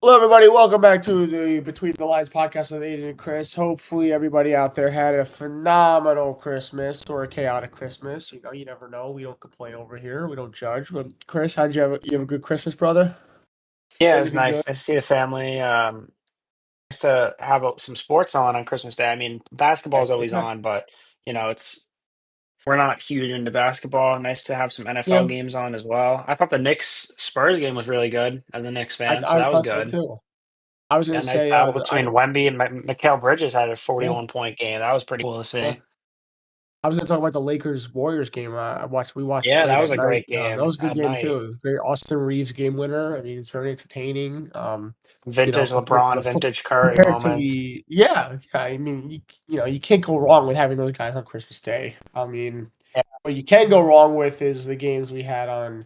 Hello, everybody. Welcome back to the Between the Lines podcast with Aiden and Chris. Hopefully, everybody out there had a phenomenal Christmas or a chaotic Christmas. You know, you never know. We don't complain over here. We don't judge. But Chris, how'd you have a good Christmas, brother? Yeah, it's Anything good? nice. Nice to see the family. Nice to have some sports on Christmas Day. I mean, basketball is always Yeah, on, but it's we're not huge into basketball. Nice to have some NFL yeah. games on as well. I thought the Knicks Spurs game was really good as a Knicks fan, so I that was thought so good. too. I was Yeah, gonna nice say, battle between Wemby and Mikal Bridges had a yeah, 41-point game. That was pretty cool to yeah. see. I was gonna talk about the Lakers Warriors game. We watched it Yeah, late that at was a night. great That game was a good at game too. night. It was great. Austin Reeves game winner. I mean, it's very entertaining. Vintage Compared to LeBron, vintage Curry compared to moments. yeah. I mean, you can't go wrong with having those guys on Christmas Day. I mean, Yeah, what you can go wrong with is the games we had on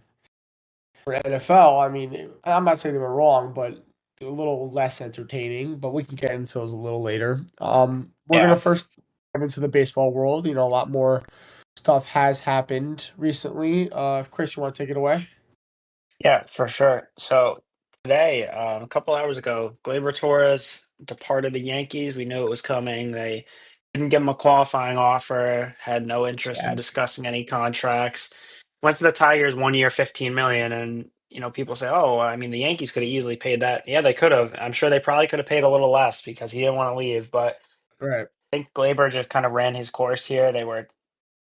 for NFL. I mean, I'm not saying they were wrong, but they're a little less entertaining. But we can get into those a little later. We're gonna yeah. first get into the baseball world. You know, a lot more stuff has happened recently. Chris, you want to take it away? Yeah, for sure. So today, a couple hours ago, Gleyber Torres departed the Yankees. We knew it was coming. They didn't give him a qualifying offer, had no interest in Sad. discussing any contracts. Went to the Tigers 1 year, 15 million. And, people say, oh, I mean, the Yankees could have easily paid that. Yeah, they could have. I'm sure they probably could have paid a little less because he didn't want to leave. But Right. I think Gleyber just kind of ran his course here. They're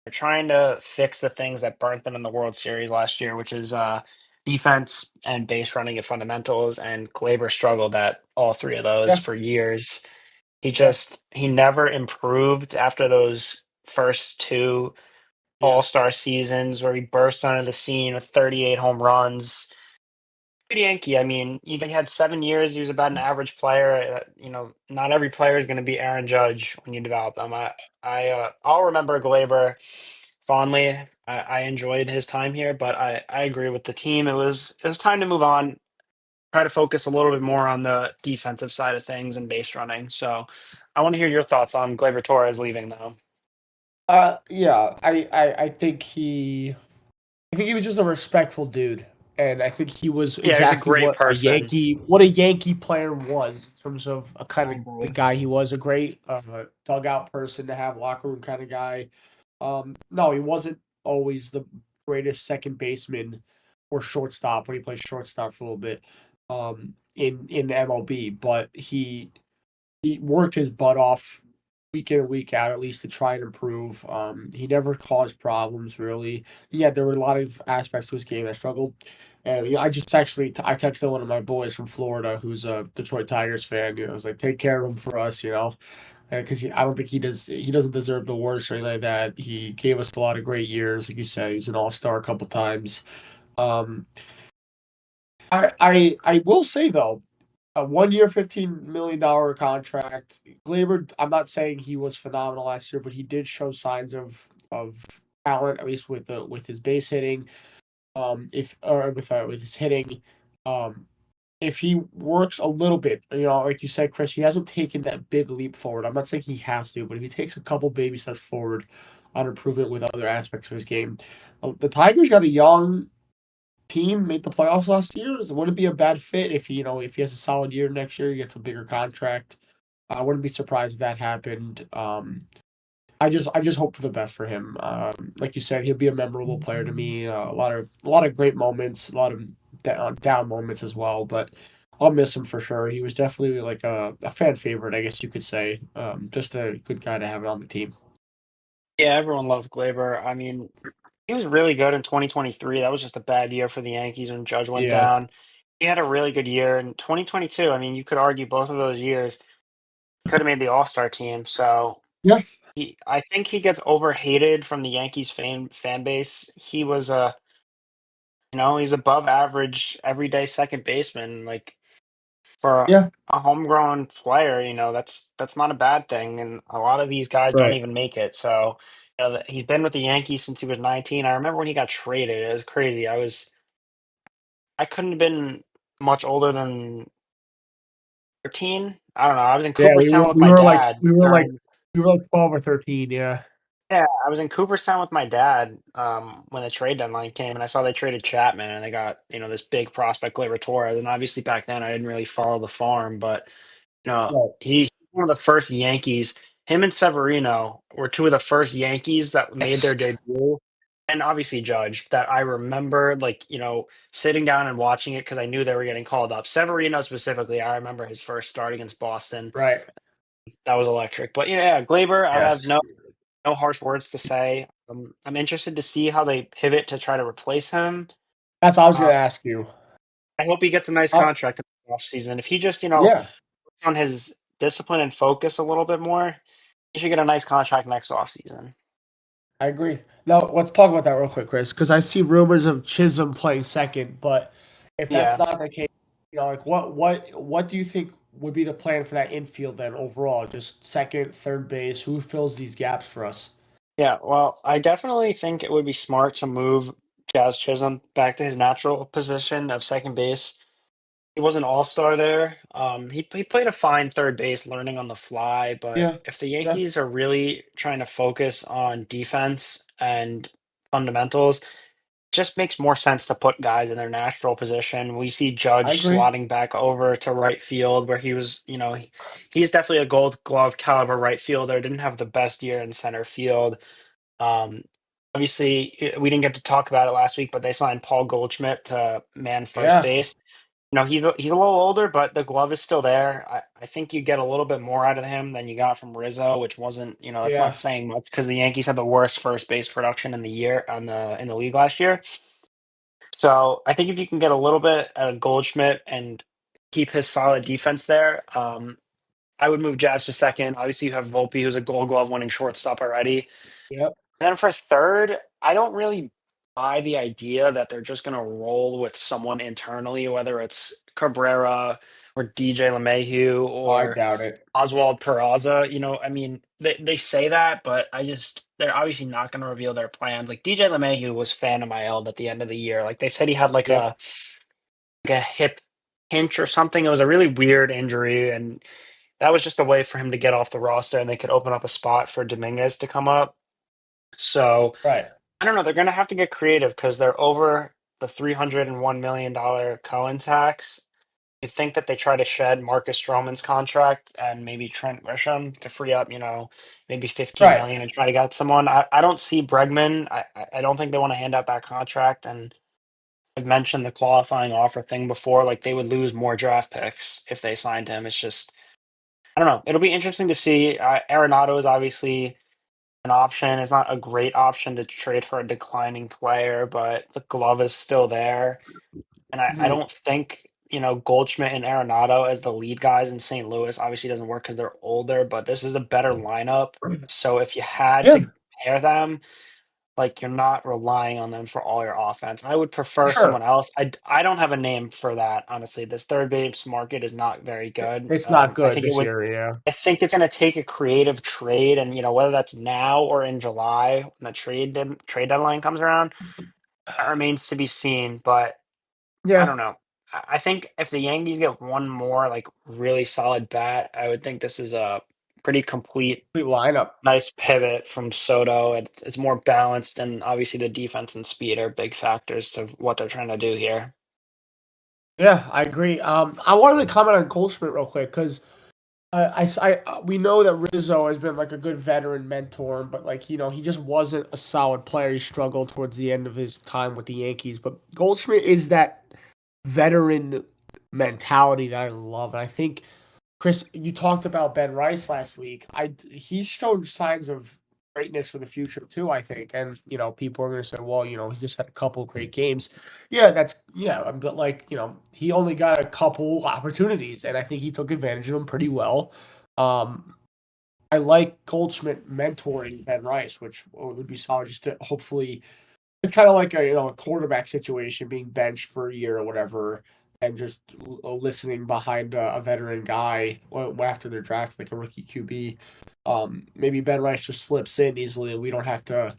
trying to fix the things that burnt them in the World Series last year, which is defense and base running and fundamentals. And Glaber struggled at all three of those Yeah. for years. Yeah. He never improved after those first two Yeah. All-Star seasons where he burst onto the scene with 38 home runs. Good Yankee. I mean, he had 7 years. He was about an average player. Not every player is going to be Aaron Judge when you develop them. I'll remember Glaber fondly. I enjoyed his time here, but I agree with the team. It was time to move on. Try to focus a little bit more on the defensive side of things and base running. So, I want to hear your thoughts on Glaber Torres leaving, though. Yeah, I think he was just a respectful dude, and I think he was Yeah, he's a exactly great person. what a Yankee player was in terms of a kind I of the agree. guy he was, a great dugout person to have, locker room kind of guy. No, he wasn't always the greatest second baseman or shortstop when he played shortstop for a little bit in the MLB, but he worked his butt off week in and week out, at least to try and improve. He never caused problems really. Yeah, there were a lot of aspects to his game that struggled. And I just actually I texted one of my boys from Florida who's a Detroit Tigers fan. I was like, take care of him for us, because I don't think he doesn't deserve the worst or anything like that. He gave us a lot of great years, like you said. He was an All Star a couple times. Um, I will say though, a 1 year, $15 million contract. Glaber, I'm not saying he was phenomenal last year, but he did show signs of talent, at least with his base hitting. If or with his hitting, um, if he works a little bit, like you said, Chris, he hasn't taken that big leap forward. I'm not saying he has to, but if he takes a couple baby steps forward on improvement with other aspects of his game, the Tigers got a young team, made the playoffs last year. It wouldn't be a bad fit if if he has a solid year next year, he gets a bigger contract. I wouldn't be surprised if that happened. I just hope for the best for him. Like you said, he'll be a memorable player to me. A lot of great moments, a lot of down moments as well. But I'll miss him for sure. He was definitely like a fan favorite, I guess you could say. Just a good guy to have on the team. Yeah, everyone loved Glaber. I mean, he was really good in 2023. That was just a bad year for the Yankees when Judge went Yeah, down. He had a really good year in 2022. I mean, you could argue both of those years could have made the All-Star team. So yeah, I think he gets overhated from the Yankees fan base. He's above average everyday second baseman. Like for yeah. a homegrown player, that's not a bad thing. And a lot of these guys don't Right. even make it. So he's been with the Yankees since he was 19. I remember when he got traded. It was crazy. I couldn't have been much older than 13. I don't know. I was in Yeah, Cooperstown with my dad we were like during. we were like 12 or 13. Yeah. Yeah, I was in Cooperstown with my dad when the trade deadline came, and I saw they traded Chapman, and they got this big prospect, Gleyber Torres. And obviously back then I didn't really follow the farm, but Right. he's one of the first Yankees. Him and Severino were two of the first Yankees that made their Yes. debut, and obviously Judge that I remember, like sitting down and watching it because I knew they were getting called up. Severino specifically, I remember his first start against Boston. Right. That was electric. But yeah, Glaber, I have Yes. no harsh words to say. I'm interested to see how they pivot to try to replace him. That's what I was Uh, gonna ask you. I hope he gets a nice Uh, contract in the offseason. If he just, yeah, works on his discipline and focus a little bit more, he should get a nice contract next offseason. I agree. Now let's talk about that real quick, Chris, because I see rumors of Chisholm playing second, but if that's Yeah. not the case, like what do you think would be the plan for that infield then overall? Just second, third base, who fills these gaps for us? Yeah. Well, I definitely think it would be smart to move Jazz Chisholm back to his natural position of second base. He was an all-star there. He played a fine third base, learning on the fly. But Yeah, if the yeah, Yankees are really trying to focus on defense and fundamentals, just makes more sense to put guys in their natural position. We see I Judge agree. slotting back over to right field, where he was, he's definitely a Gold Glove caliber right fielder. Didn't have the best year in center field. Um, Obviously, we didn't get to talk about it last week, but they signed Paul Goldschmidt to man first Yeah, base. He's a little older, but the glove is still there. I think you get a little bit more out of him than you got from Rizzo, which wasn't, that's not yeah, saying much because the Yankees had the worst first base production in the year in the league last year. So I think if you can get a little bit out of Goldschmidt and keep his solid defense there, I would move Jazz to second. Obviously, you have Volpe, who's a Gold Glove winning shortstop already. yep, And then for third, I don't really buy the idea that they're just going to roll with someone internally, whether it's Cabrera or DJ LeMahieu oh, I or doubt it. Oswald Peraza. I mean, they say that, but they're obviously not going to reveal their plans. Like DJ LeMahieu was fan of my own at the end of the year. Like they said he had Yep, like a hip pinch or something. It was a really weird injury, and that was just a way for him to get off the roster, and they could open up a spot for Dominguez to come up. So right, I don't know. They're gonna have to get creative because they're over the $301 million Cohen tax. You think that they try to shed Marcus Stroman's contract and maybe Trent Grisham to free up, maybe 15 right. million and try to get someone. I don't see Bregman. I don't think they want to hand out that contract. And I've mentioned the qualifying offer thing before. Like they would lose more draft picks if they signed him. It's just I don't know. It'll be interesting to see. Arenado is obviously an option. It's not a great option to trade for a declining player, but the glove is still there. And I Mhm. don't think, Goldschmidt and Arenado as the lead guys in St. Louis obviously doesn't work because they're older, but this is a better lineup. So if you had Yeah, to pair them, like you're not relying on them for all your offense. I would for prefer sure. someone else. I don't have a name for that, honestly. This third base market is not very good. It's not I good think it this would year. Yeah, I think it's gonna take a creative trade and, whether that's now or in July when the trade deadline comes around, that remains to be seen, but I yeah. don't know. I think if the Yankees get one more, like, really solid bat, I would think this is a pretty complete, Complete lineup. nice pivot from Soto. It's more balanced, and obviously the defense and speed are big factors to what they're trying to do here. Yeah, I agree. I wanted to comment on Goldschmidt real quick because we know that Rizzo has been like a good veteran mentor, but like he just wasn't a solid player. He struggled towards the end of his time with the Yankees. But Goldschmidt is that veteran mentality that I love, and I think Chris, you talked about Ben Rice last week. He's shown signs of greatness for the future too, I think. And people are going to say, well, he just had a couple of great games. Yeah, but like he only got a couple opportunities, and I think he took advantage of them pretty well. Um, I like Goldschmidt mentoring Ben Rice, which would be solid just to hopefully it's kind of like a quarterback situation, being benched for a year or whatever, and just listening behind a veteran guy after they're drafted, like a rookie QB. Maybe Ben Rice just slips in easily, and we don't have to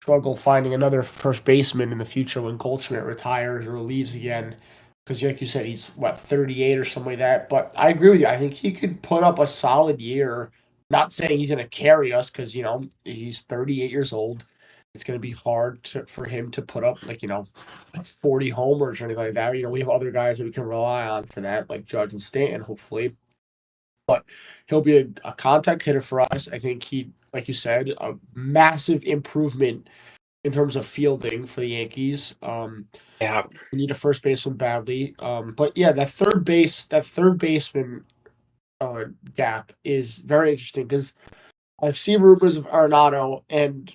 struggle finding another first baseman in the future when Goldschmidt retires or leaves again. Because, like you said, he's 38 or something like that. But I agree with you. I think he could put up a solid year Not saying he's going to carry us because, he's 38 years old. It's going to be hard for him to put up, 40 homers or anything like that. We have other guys that we can rely on for that, like Judge and Stanton, hopefully. But he'll be a contact hitter for us. I think he, like you said, a massive improvement in terms of fielding for the Yankees. Yeah. We need a first baseman badly. But yeah, that third baseman gap is very interesting because I've seen rumors of Arenado, and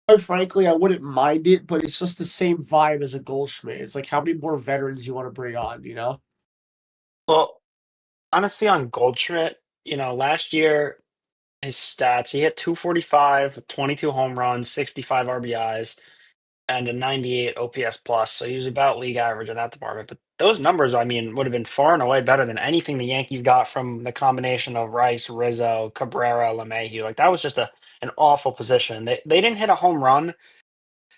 quite frankly, I wouldn't mind it, but it's just the same vibe as a Goldschmidt. It's like how many more veterans you want to bring on, you know? Well, honestly, on Goldschmidt, last year his stats, he hit 245 with 22 home runs, 65 RBIs, and a 98 OPS plus. So he was about league average in that department. But those numbers, I mean, would have been far and away better than anything the Yankees got from the combination of Rice, Rizzo, Cabrera, LeMahieu. Like that was just an awful position. They didn't hit a home run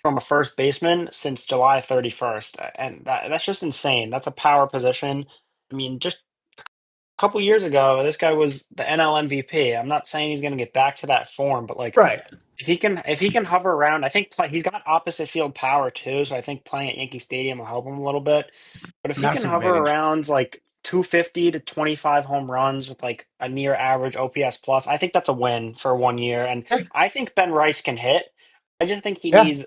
from a first baseman since July 31st, and that's just insane. That's a power position. I mean, just a couple years ago, this guy was the NL MVP. I'm not saying he's going to get back to that form, but like Right. if he can hover around, I think he's got opposite field power too, so I think playing at Yankee Stadium will help him a little bit. But if he can Massive hover advantage. around like 250 to 25 home runs with like a near average OPS plus, I think that's a win for 1 year. And Yeah. I think Ben Rice can hit. I just think he Yeah. needs,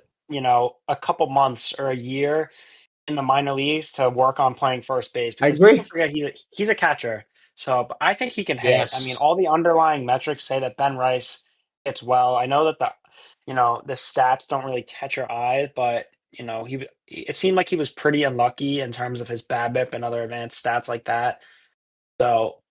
a couple months or a year in the minor leagues to work on playing first base I because people agree. forget he's a catcher. So but I think he can hit. I mean, Yes. all the underlying metrics say that Ben Rice hits well. I know that the stats don't really catch your eye, but it seemed like he was pretty unlucky in terms of his BABIP and other advanced stats like that. So,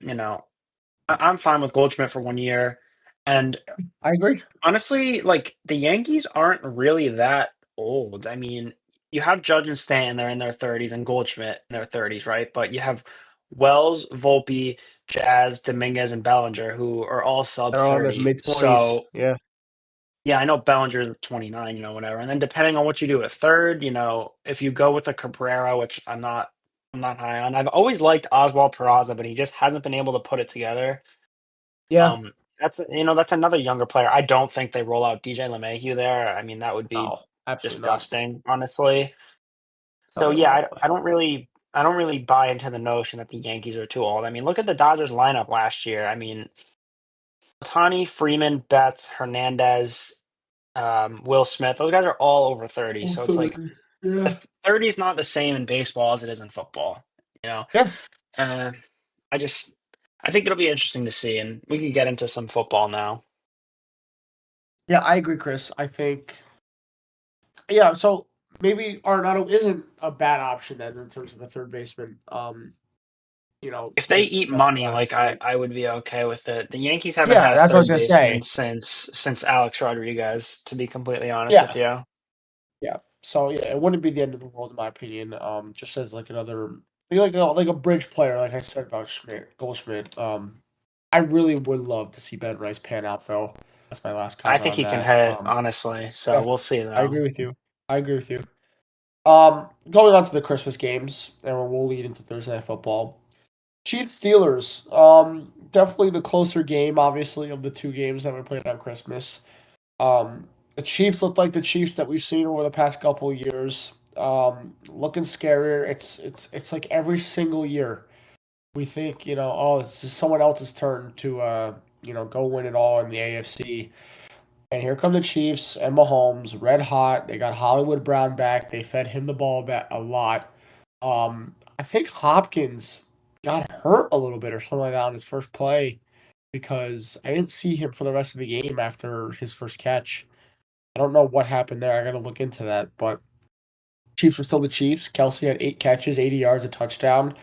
I'm fine with Goldschmidt for 1 year. And I agree. honestly, like the Yankees aren't really that old. I mean, you have Judge and Stanton, they're in their 30s, and Goldschmidt in their 30s, right? But you have Wells, Volpe, Jazz, Dominguez, and Bellinger, who are all sub They're all in their 30. mid-20s. So Yeah. yeah, I know Bellinger's 29, whatever. And then depending on what you do at third, if you go with a Cabrera, which I'm not high on. I've always liked Oswald Peraza, but he just hasn't been able to put it together. Yeah. That's another younger player. I don't think they roll out DJ LeMahieu there. I mean, that would be No, absolutely not. disgusting, honestly. No, So they yeah, won't. I don't really buy into the notion that the Yankees are too old. I mean, look at the Dodgers lineup last year. I mean, Ohtani, Freeman, Betts, Hernandez, Will Smith. Those guys are all over 30. Oh, So it's like 30. Yeah. 30 is not the same in baseball as it is in football. You know, Yeah. uh, I just I think it'll be interesting to see, and we can get into some football now. Yeah, I agree, Chris. I think, yeah, so maybe Arenado isn't a bad option then in terms of a third baseman. If they Based eat on the money, last like few I, years. I would be okay with it. The Yankees haven't Yeah, had a that's what I was third gonna baseman say. since Alex Rodriguez, to be completely honest with Yeah, you. yeah. So yeah, it wouldn't be the end of the world in my opinion. Just as like another, maybe like a bridge player, like I said about Goldschmidt. I really would love to see Ben Rice pan out though. That's my last I comment think on he can that. hit, honestly. So Yeah, we'll see I though. agree with you. I agree with you. Going on to the Christmas games, and we'll lead into Thursday Night Football. Chiefs Steelers. Definitely the closer game, obviously, of the two games that were played on Christmas. The Chiefs look like the Chiefs that we've seen over the past couple of years. Looking scarier. It's like every single year we think, oh, it's just someone else's turn to go win it all in the AFC. And here come the Chiefs and Mahomes, red hot. They got Hollywood Brown back. They fed him the ball back a lot. I think Hopkins got hurt a little bit or something like that on his first play because I didn't see him for the rest of the game after his first catch. I don't know what happened there. I got to look into that. But Chiefs were still the Chiefs. Kelsey had 8 catches, 80 yards, a touchdown.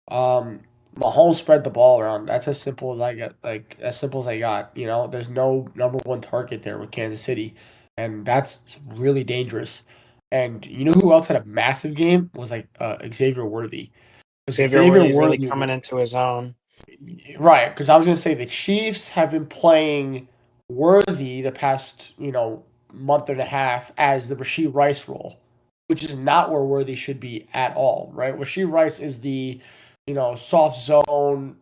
Um, Mahomes spread the ball around. That's as simple as I get. Like as simple as I got. There's no number one target there with Kansas City, and that's really dangerous. And you know who else had a massive game was like Xavier Worthy, because Xavier Xavier Worthy's really Worthy, coming into his own. right? Because I was gonna say the Chiefs have been playing Worthy the past month and a half as the Rasheed Rice role, which is not where Worthy should be at all, right? Rasheed Rice is the soft zone,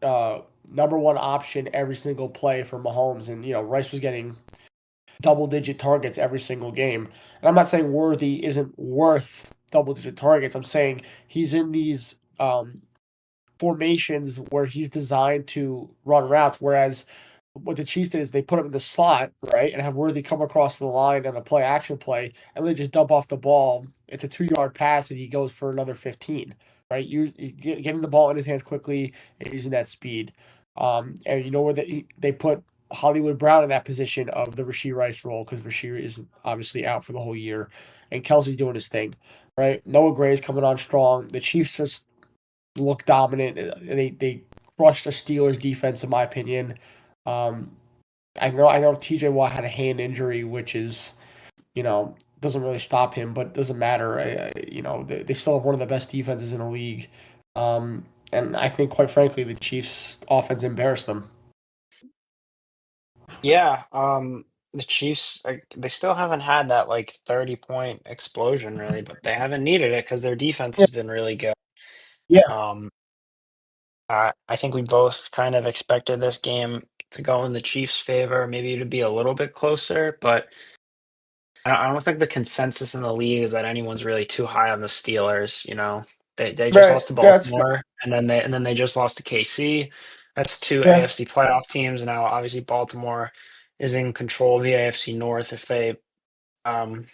number one option every single play for Mahomes, and Rice was getting double digit targets every single game. And I'm not saying Worthy isn't worth double digit targets. I'm saying he's in these formations where he's designed to run routes, whereas what the Chiefs did is they put him in the slot, right, and have Worthy come across the line on a play action play, and they just dump off the ball. It's a 2 yard pass, and he goes for another 15, right? Getting the ball in his hands quickly and using that speed. And you know where they put Hollywood Brown in that position of the Rashee Rice role because Rashee is obviously out for the whole year, and Kelsey's doing his thing, right? Noah Gray's coming on strong. The Chiefs just look dominant. They crushed the Steelers defense, in my opinion. Um, I know TJ Watt had a hand injury, which is doesn't really stop him, but doesn't matter. They still have one of the best defenses in the league, and I think quite frankly the Chiefs' offense embarrassed them. Yeah, the Chiefs, they still haven't had that like 30-point explosion really, but they haven't needed it because their defense Yeah, has been really good. yeah, Um, I think we both kind of expected this game to go in the Chiefs' favor, maybe to be a little bit closer, but I don't think the consensus in the league is that anyone's really too high on the Steelers. They just right. lost to Yeah, that's fair. Baltimore, and then they just lost to KC. That's two Yeah, AFC playoff teams. Now, obviously, Baltimore is in control of the AFC North if um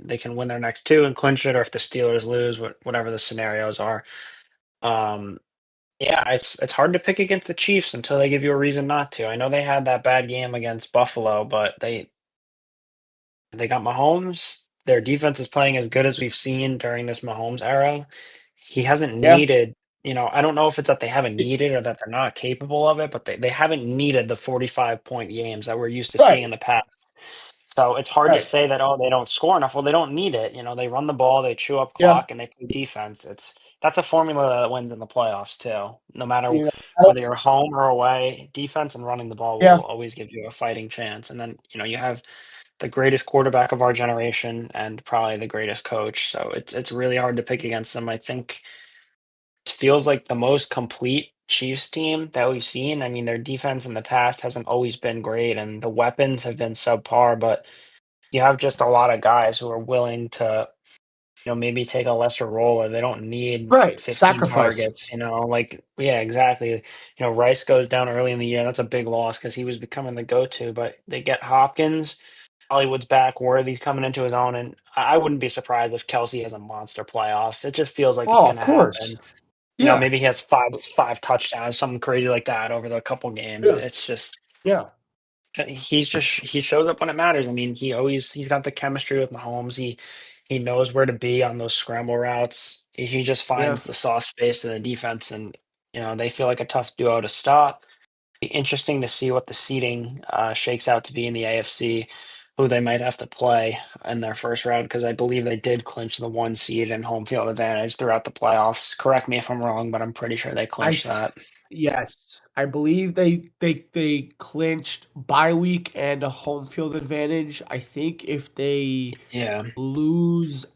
they can win their next two and clinch it, or if the Steelers lose, whatever the scenarios are. Um, yeah, it's hard to pick against the Chiefs until they give you a reason not to. I know they had that bad game against Buffalo, but they got Mahomes. Their defense is playing as good as we've seen during this Mahomes era. He hasn't yeah, needed, I don't know if it's that they haven't needed or that they're not capable of it, but they haven't needed the 45-point games that we're used to seeing in right, the past. So it's hard to right. say that, oh, they don't score enough. Well, they don't need it. They run the ball, they chew up Yeah, clock, and they play defense. That's a formula that wins in the playoffs too. No matter you know, whether you're home or away, defense and running the ball yeah, will always give you a fighting chance. And then, you have the greatest quarterback of our generation and probably the greatest coach. So it's really hard to pick against them. I think it feels like the most complete Chiefs team that we've seen. I mean, their defense in the past hasn't always been great, and the weapons have been subpar. But you have just a lot of guys who are willing to, maybe take a lesser role, or they don't need right. 15 Sacrifice. targets. Like yeah, exactly. Rice goes down early in the year. That's a big loss because he was becoming the go-to. But they get Hopkins. Hollywood's back, Worthy's coming into his own, and I wouldn't be surprised if Kelsey has a monster playoffs. It just feels like it's Oh, going of to course. happen. Yeah, Maybe he has five touchdowns, something crazy like that over the couple games. yeah, It's just yeah, he shows up when it matters. I mean, he's got the chemistry with Mahomes. He knows where to be on those scramble routes. He just yeah. finds the soft space in the defense, and they feel like a tough duo to stop. Be interesting to see what the seeding shakes out to be in the AFC, who they might have to play in their first round, because I believe they did clinch the one seed and home field advantage throughout the playoffs. Correct me if I'm wrong, but I'm pretty sure they I clinched th- that. yes, I believe they clinched bye week and a home field advantage. I think Yeah. if they lose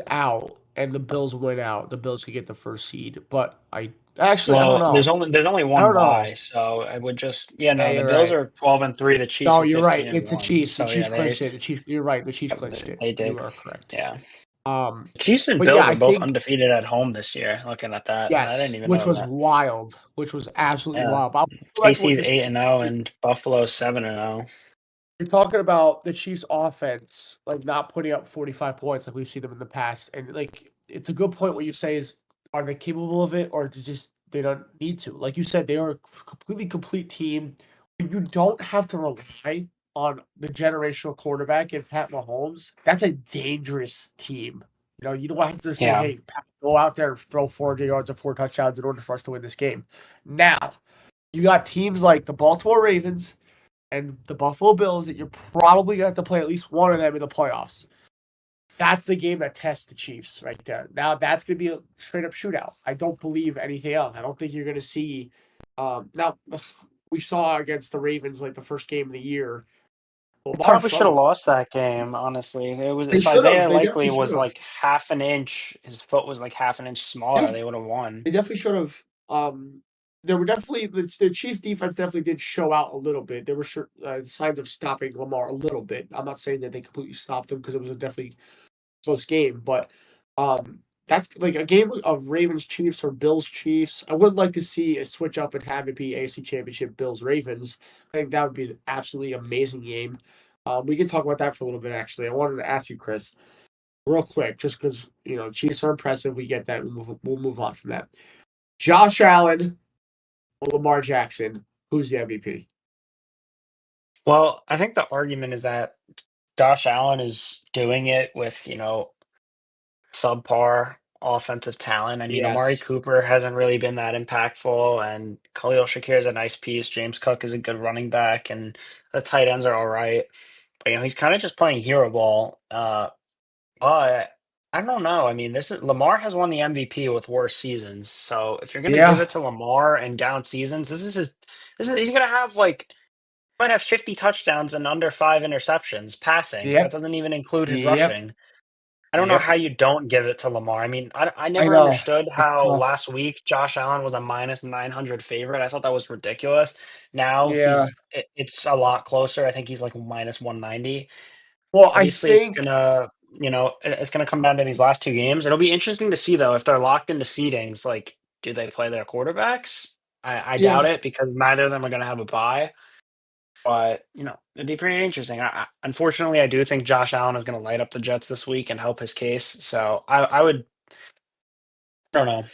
out and the Bills win out, the Bills could get the first seed. But I don't Well, there's know. only there's only I one don't know. bye, so I would just yeah, Yeah, no, the you're Bills right. are 12-3, the Chiefs No, are you're 15 right. and It's the 1. Chiefs. The So Chiefs yeah, clinched it. You're right. The Chiefs clinched it. they You did. are correct. Yeah. Um, Chiefs and but yeah, Bills are I both think undefeated at home this year. Looking at that, I didn't yes, even which know was that. wild, which was absolutely Yeah. wild. But I like what KC's you're 8-0 saying. and Buffalo's 7-0. You're talking about the Chiefs' offense, like not putting up 45 points like we've seen them in the past, and like it's a good point. What you say is, are they capable of it, or they don't need to? Like you said, they are a completely complete team. You don't have to rely on the generational quarterback in Pat Mahomes. That's a dangerous team. You don't have to say, Yeah. "Hey, Pat, go out there and throw 400 yards and 4 touchdowns in order for us to win this game." Now, you got teams like the Baltimore Ravens and the Buffalo Bills that you're probably going to have to play at least one of them in the playoffs. That's the game that tests the Chiefs right there. Now that's going to be a straight up shootout. I don't believe anything else. I don't think you're going to see. Now we saw against the Ravens like the first game of the year. Lamar Probably should have struggled. lost that game, honestly. It was They if should have. Isaiah They definitely Likely should was have. like half an inch, his foot was like half an inch smaller, Yeah, they would have won. they definitely should have. there were definitely the Chiefs defense definitely did show out a little bit. There were signs of stopping Lamar a little bit. I'm not saying that they completely stopped him because it was a definitely close game, but um, that's like a game of Ravens Chiefs or Bills Chiefs. I would like to see a switch up and have it be AFC Championship Bills Ravens. I think that would be an absolutely amazing game. We can talk about that for a little bit. Actually, I wanted to ask you, Chris, real quick, just because Chiefs are impressive. We get that. We'll move on from that. Josh Allen or Lamar Jackson, who's the MVP? Well, I think the argument is that Josh Allen is doing it with, subpar offensive talent. I mean, Amari Yes. Cooper hasn't really been that impactful, and Khalil Shakir is a nice piece. James Cook is a good running back, and the tight ends are all right. But, he's kind of just playing hero ball. But I don't know. I mean, this is Lamar has won the MVP with worse seasons. So if you're going to give Yeah. it to Lamar and down seasons, he's going to have like might have 50 touchdowns and under 5 interceptions passing. That Yep. doesn't even include his Yep. rushing. I don't know Yep. how you don't give it to Lamar. I mean, I I never know. understood It's how tough. last week Josh Allen was a minus 900 favorite. I thought that was ridiculous. Now Yeah. it's a lot closer. I think he's like minus 190. Well, I Obviously, it's think gonna, it's gonna come down to these last 2 games. It'll be interesting to see though if they're locked into seedings. Like, do they play their quarterbacks? I doubt yeah. it because neither of them are gonna have a bye. But, it'd be pretty interesting. Unfortunately, I do think Josh Allen is going to light up the Jets this week and help his case. So I would, I don't know.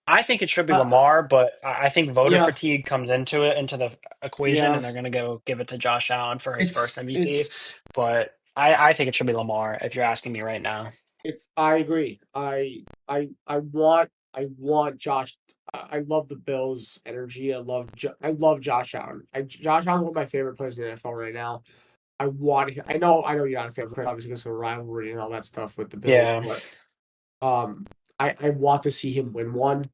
I think it should be Uh, Lamar, but I think voter yeah. fatigue comes into the equation, Yeah. and they're going to go give it to Josh Allen for his first MVP. It's But I think it should be Lamar if you're asking me right now. I agree. I want Josh. I love the Bills' energy. I love Josh Allen. Josh Allen's one of my favorite players in the NFL right now. I want him. I know you're not a fan, obviously because of rivalry and all that stuff with the Bills, Yeah, but um, I want to see him win one.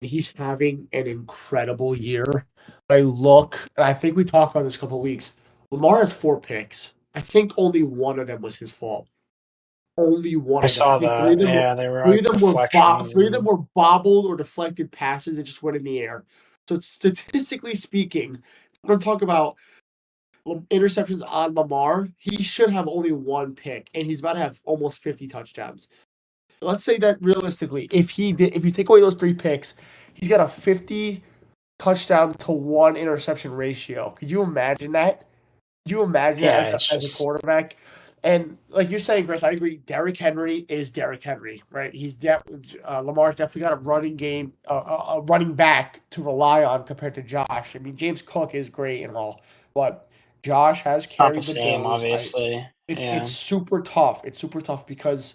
He's having an incredible year. I look, and I think we talked about this a couple of weeks. Lamar has 4 picks. I think only one of them was his fault. Only one I of them. I saw think that. Yeah, they were three like of them were deflections. three of them were bobbled or deflected passes that just went in the air. So statistically speaking, we're going to talk about interceptions on Lamar. He should have only 1 pick, and he's about to have almost 50 touchdowns. Let's say that realistically, if you take away those 3 picks, he's got a 50 touchdown to 1 interception ratio. Could you imagine that? Could you imagine that Yeah, as a it's as a just quarterback? And like you're saying, Chris, I agree. Derrick Henry is Derrick Henry, right? Lamar's definitely got a running game, a running back to rely on compared to Josh. I mean, James Cook is great and all, but Josh has not the carried the same, Bills. obviously. It's Yeah. super tough. It's super tough because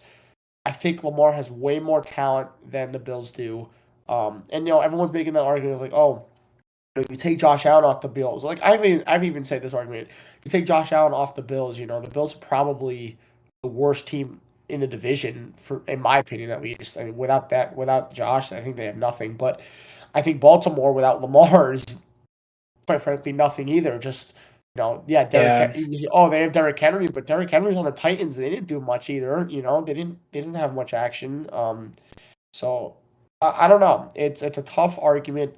I think Lamar has way more talent than the Bills do. And everyone's making that argument like, oh, if you take Josh Allen off the Bills, like I've even said this argument. If you take Josh Allen off the Bills, the Bills are probably the worst team in the division for, in my opinion, at least. I mean, without Josh, I think they have nothing. But I think Baltimore without Lamar is quite frankly nothing either. Just yeah, Yeah. Oh, they have Derrick Henry, but Derrick Henry's on the Titans. They didn't do much either. They didn't have much action. So I don't know. It's a tough argument.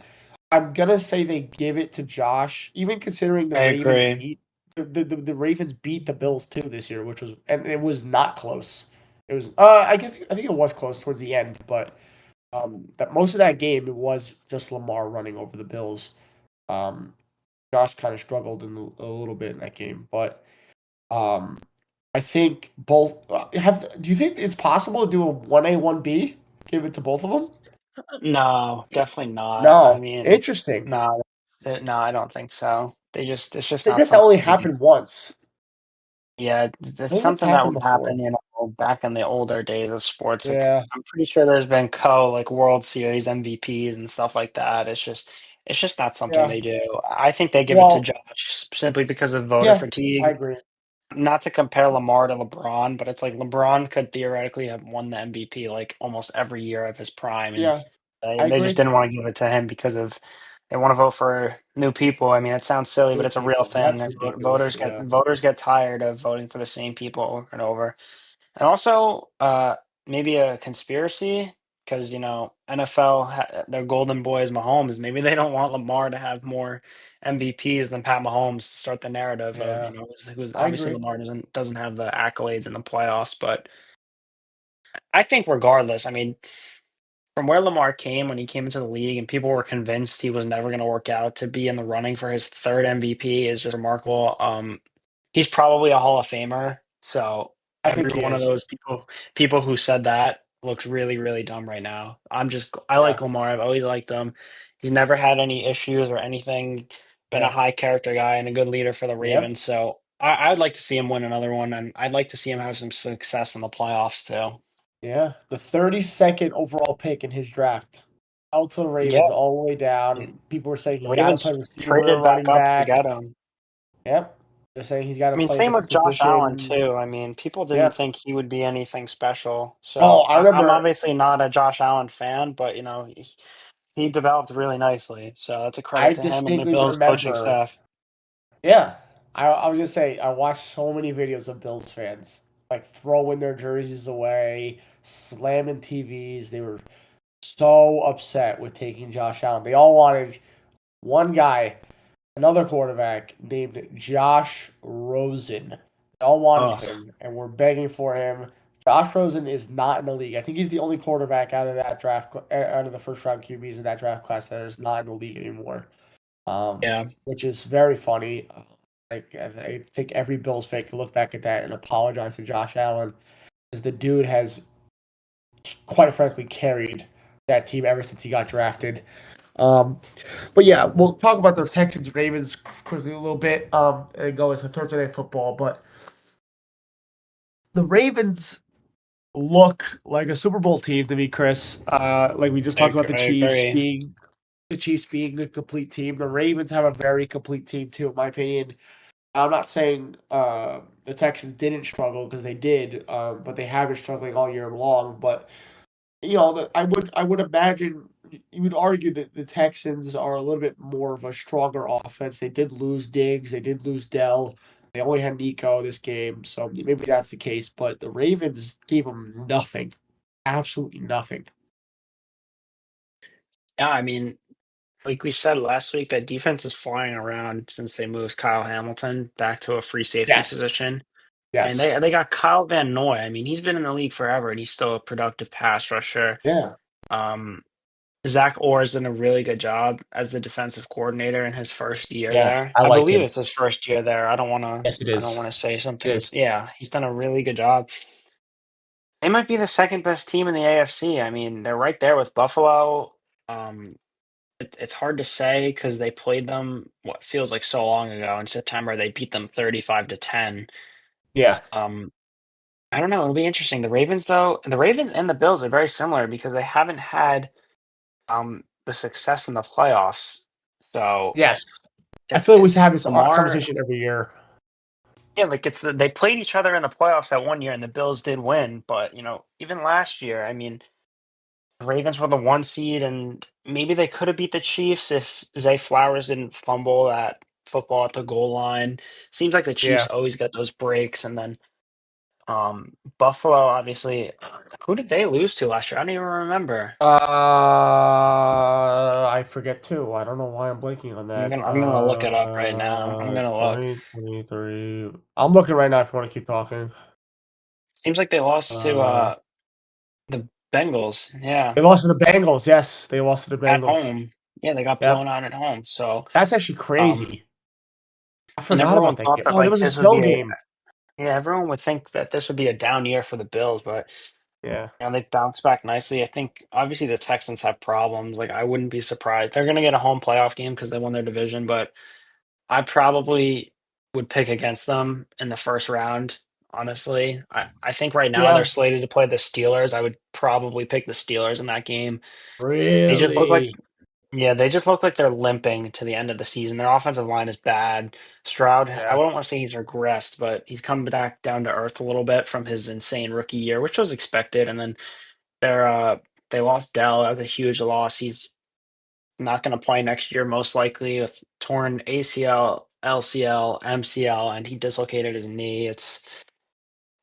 I'm gonna say they give it to Josh, even considering I agree. The Ravens beat the Bills too this year, and it was not close. It was I think it was close towards the end, but that most of that game it was just Lamar running over the Bills. Um, Josh kind of struggled a little bit in that game, but um, I think both have. Do you think it's possible to do a 1A 1B? Give it to both of them? No, definitely not. I No, mean, interesting. no, no, I don't think so. It's I just think not that's something only they do. happened once. Yeah, I it's think that's something that happened would happen, before. back in the older days of sports. Like, Yeah, I'm pretty sure there's been like World Series MVPs and stuff like that. It's just not something yeah. they do. I think they give it to Well, Josh simply because of voter yeah, I fatigue. agree. Not to compare Lamar to LeBron, but it's like LeBron could theoretically have won the MVP like almost every year of his prime, Yeah, I and they just agree. didn't want to give it to him because of they want to vote for new people. I mean, it sounds silly, but New it's a real people. thing. That's And ridiculous. Yeah. voters get tired of voting for the same people over and over. And also, maybe a conspiracy. because NFL their golden boy is Mahomes. Maybe they don't want Lamar to have more MVPs than Pat Mahomes to start the narrative of Yeah, who's I obviously agree. Lamar doesn't have the accolades in the playoffs, but I think regardless, I mean, from where Lamar came when he came into the league and people were convinced he was never going to work out to be in the running for his third MVP is just remarkable. He's probably a Hall of Famer. So I think every he one of is. those people who said that looks really, really dumb right now. I Yeah, like Lamar. I've always liked him. He's never had any issues or anything. Been a yeah, high character guy and a good leader for the yep, Ravens. So I'd like to see him win another one, and I'd like to see him have some success in the playoffs too. yeah. The 32nd overall pick in his draft. Out to the Yeah, Ravens all the way the down. People were saying he got to play Ravens receiver, traded back running up to back. get him. Yep. They're saying he's got I to mean, play a same with different Josh Allen position. too. I mean, people Yeah. didn't think he would be anything special. Oh, So I I'm remember. obviously not a Josh Allen fan, but he developed really nicely. So that's a credit I to him and the distinctly Bills coaching remember. staff. Yeah. I was gonna say I watched so many videos of Bills fans like throwing their jerseys away, slamming TVs. They were so upset with taking Josh Allen. They all wanted one guy, another quarterback named Josh Rosen. They all wanted Oh, him and were begging for him. Josh Rosen is not in the league. I think he's the only quarterback out of that out of the first round QBs in that draft class that is not in the league anymore. yeah. Which is very funny. Like I think every Bills fan can look back at that and apologize to Josh Allen, because the dude has, quite frankly, carried that team ever since he got drafted. Um, but yeah, we'll talk about the Texans Ravens quickly a little bit, and go into Thursday Night Football. But the Ravens look like a Super Bowl team to me, Chris. Like we just talked about I agree. The Chiefs being a complete team. The Ravens have a very complete team too, in my opinion. I'm not saying the Texans didn't struggle, because they did, but they have been struggling all year long. But I would imagine you would argue that the Texans are a little bit more of a stronger offense. They did lose Diggs, they did lose Dell. They only had Nico this game, so maybe that's the case. But the Ravens gave them nothing, absolutely nothing. Yeah, I mean, like we said last week, that defense is flying around since they moved Kyle Hamilton back to a free safety Yes, position. And yes, they got Kyle Van Noy. I mean, he's been in the league forever and he's still a productive pass rusher. yeah, Um, Zach Orr's done a really good job as the defensive coordinator in his first year yeah. there. I I like believe him. it's his first year there. Yes, it I don't is. wanna say It something is. that's yeah, he's done a really good job. They might be the second best team in the AFC. I mean, they're right there with Buffalo. Um, it's hard to say because they played them what feels like so long ago in September. They beat them 35-10. Yeah. Um, I don't know. It'll be interesting. The Ravens and the Bills are very similar because they haven't had the success in the playoffs. So Yes. I it, feel like we it, should have this Lamar, conversation every year. yeah, like they played each other in the playoffs that one year, and the Bills did win. But even last year, I mean, the Ravens were the one seed, and maybe they could have beat the Chiefs if Zay Flowers didn't fumble that football at the goal line. Seems like the Chiefs Yeah. always get those breaks, and then Buffalo, obviously, who did they lose to last year? I don't even remember. I forget too. I don't know why I'm blanking on that. I'm gonna look it up right now. I'm gonna look. 2023. I'm looking right now if you want to keep talking. Seems like they lost to Uh, the Bengals. Yeah, they lost to the Bengals. Yes, they lost to the at Bengals. home. Yeah, they got Yep. blown out at home. So, That's actually um, crazy. I and forgot everyone about that thought game. that Oh, there like was a this would snow be a game. yeah, everyone would think that this would be a down year for the Bills, but Yeah. they bounced back nicely. I think obviously the Texans have problems. Like I wouldn't be surprised. They're gonna get a home playoff game because they won their division, but I probably would pick against them in the first round, honestly. I think right now they're Yeah. slated to play the Steelers. I would probably pick the Steelers in that game. They just look like Really? yeah, they just look like they're limping to the end of the season. Their offensive line is bad. Stroud, I Yeah. wouldn't want to say he's regressed, but he's come back down to earth a little bit from his insane rookie year, which was expected. And then they're they lost Dell. That was a huge loss. He's not going to play next year, most likely with torn ACL, LCL, MCL, and he dislocated his knee. It's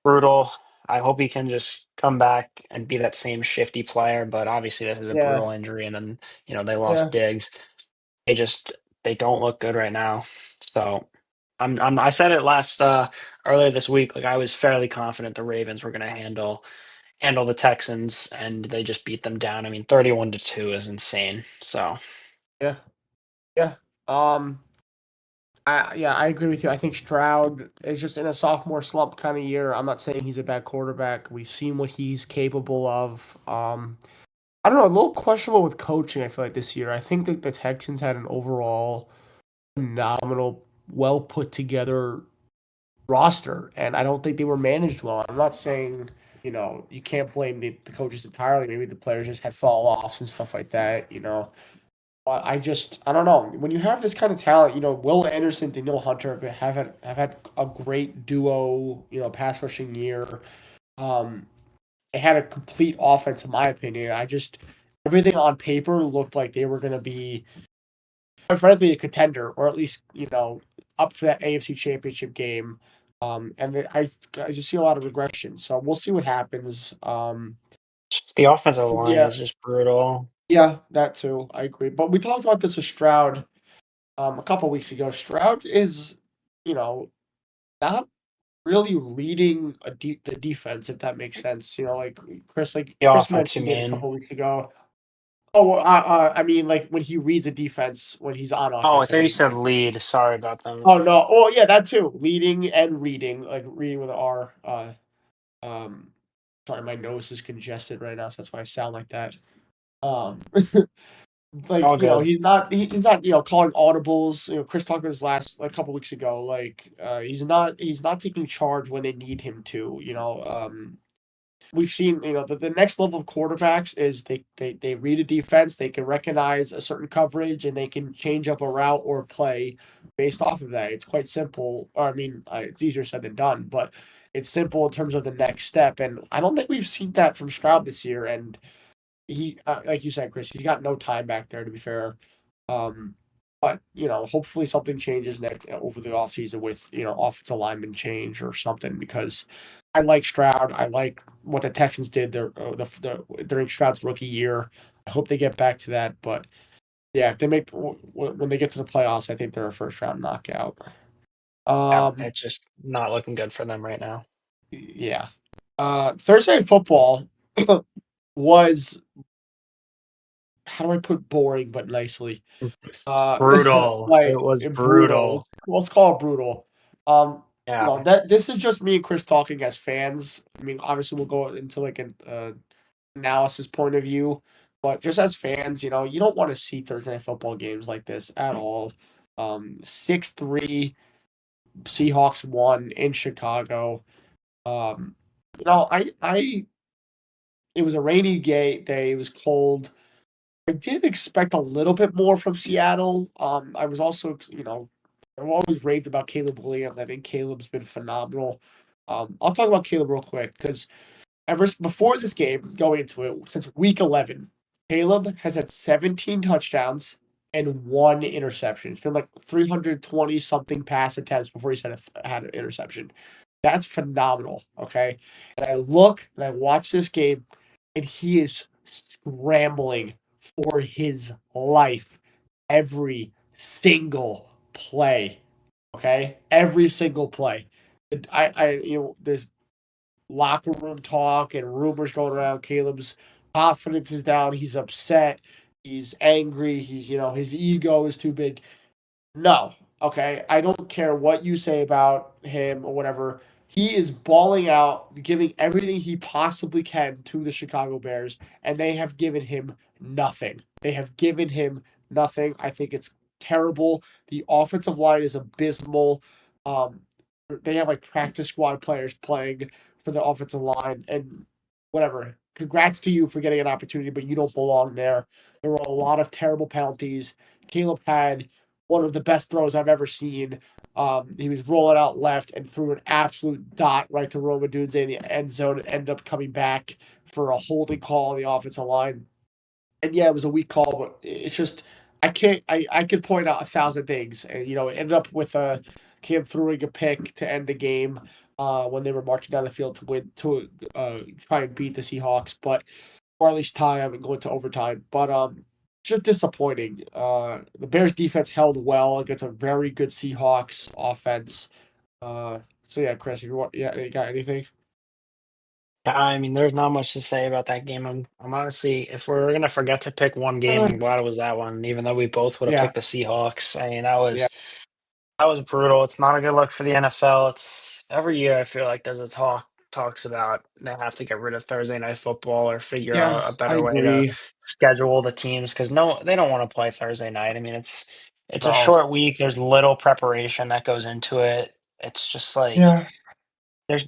brutal. I hope he can just come back and be that same shifty player. But obviously, this is a Yeah, brutal injury, and then they lost yeah, Diggs. They just they don't look good right now. So I said it last earlier this week. Like I was fairly confident the Ravens were going to handle the Texans, and they just beat them down. I mean, 31-2 is insane. So yeah, yeah. Um, I agree with you. I think Stroud is just in a sophomore slump kind of year. I'm not saying he's a bad quarterback. We've seen what he's capable of. I don't know, a little questionable with coaching, I feel like this year. I think that the Texans had an overall phenomenal, well put together roster, and I don't think they were managed well. I'm not saying, you can't blame the coaches entirely. Maybe the players just had fall offs and stuff like that. But I don't know. When you have this kind of talent, Will Anderson, Daniel Hunter have had a great duo, pass rushing year. Um, they had a complete offense, in my opinion. Everything on paper looked like they were going to be, quite frankly, a contender, or at least up for that AFC Championship game. I just see a lot of regression. So we'll see what happens. just the offensive line Yeah, is just brutal. yeah, that too. I agree. But we talked about this with Stroud a couple weeks ago. Stroud is, you know, not really reading the defense, if that makes sense. Like The Chris offense, you mentioned it a mean? couple weeks ago. Oh, well, I mean, like when he reads a defense when he's on Oh, I offense. I thought you mean, said lead. Sorry about that. oh no, oh yeah, that too. Leading and reading, like reading with an R. Um, sorry, my nose is congested right now, so that's why I sound like that. Um, All good. he's not calling audibles. Chris talked about this last a couple weeks ago. Like he's not taking charge when they need him to. We've seen, the next level of quarterbacks is they read a defense, they can recognize a certain coverage, and they can change up a route or play based off of that. It's quite simple. Or, I mean, it's easier said than done, but it's simple in terms of the next step. And I don't think we've seen that from Stroud this year. And like you said, Chris, he's got no time back there, to be fair. Um, but hopefully something changes next over the offseason with offensive lineman change or something because I like Stroud. I like what the Texans did during Stroud's rookie year. I hope they get back to that. But yeah, if they when they get to the playoffs, I think they're a first round knockout. Yeah, Um, it's just not looking good for them right now. yeah. Thursday Night Football was, how do I put boring but nicely? Uh, Brutal. It like was brutal. brutal. Let's call it brutal. Yeah. That this is just me and Chris talking as fans. I mean, obviously we'll go into like an analysis point of view, but just as fans, you don't want to see Thursday Night Football games like this at all. 6-3 Seahawks won in Chicago. Um, I it was a rainy day. It was cold. I did expect a little bit more from Seattle. I was also, I've always raved about Caleb Williams. I think Caleb's been phenomenal. I'll talk about Caleb real quick because before this game, going into it, since week 11, Caleb has had 17 touchdowns and one interception. It's been like 320 something pass attempts before he's had an interception. That's phenomenal. Okay. And I look and I watch this game, and he is scrambling for his life every single play. Okay. Every single play. There's locker room talk and rumors going around. Caleb's confidence is down. He's upset. He's angry. His ego is too big. No. Okay. I don't care what you say about him or whatever. He is balling out, giving everything he possibly can to the Chicago Bears, and they have given him nothing. They have given him nothing. I think it's terrible. The offensive line is abysmal. Um, they have like practice squad players playing for the offensive line, and whatever. Congrats to you for getting an opportunity, but you don't belong there. There were a lot of terrible penalties. Caleb had one of the best throws I've ever seen. He was rolling out left and threw an absolute dot right to Roma Dunze in the end zone. And ended up coming back for a holding call on the offensive line. And yeah, it was a weak call, but it's just I can't. I could point out 1,000 things, and it ended up with a Cam throwing a pick to end the game. when they were marching down the field to win to try and beat the Seahawks, but or at least tie them and go into overtime. But just disappointing. The Bears defense held well against a very good Seahawks offense. Uh, so yeah, Chris, if you want, yeah, you got anything? I mean, there's not much to say about that game. I'm honestly, if we're gonna forget to pick one game, I'm glad it was that one. Even though we both would have Yeah, picked the Seahawks. I mean, yeah, that was brutal. It's not a good look for the NFL. It's every year I feel like there's a talks about they have to get rid of Thursday night football or figure yeah. out a I better way to agree. schedule the teams because no, they don't want to play Thursday night. I mean, it's a No. short week. There's little preparation that goes into it. It's just like Yeah,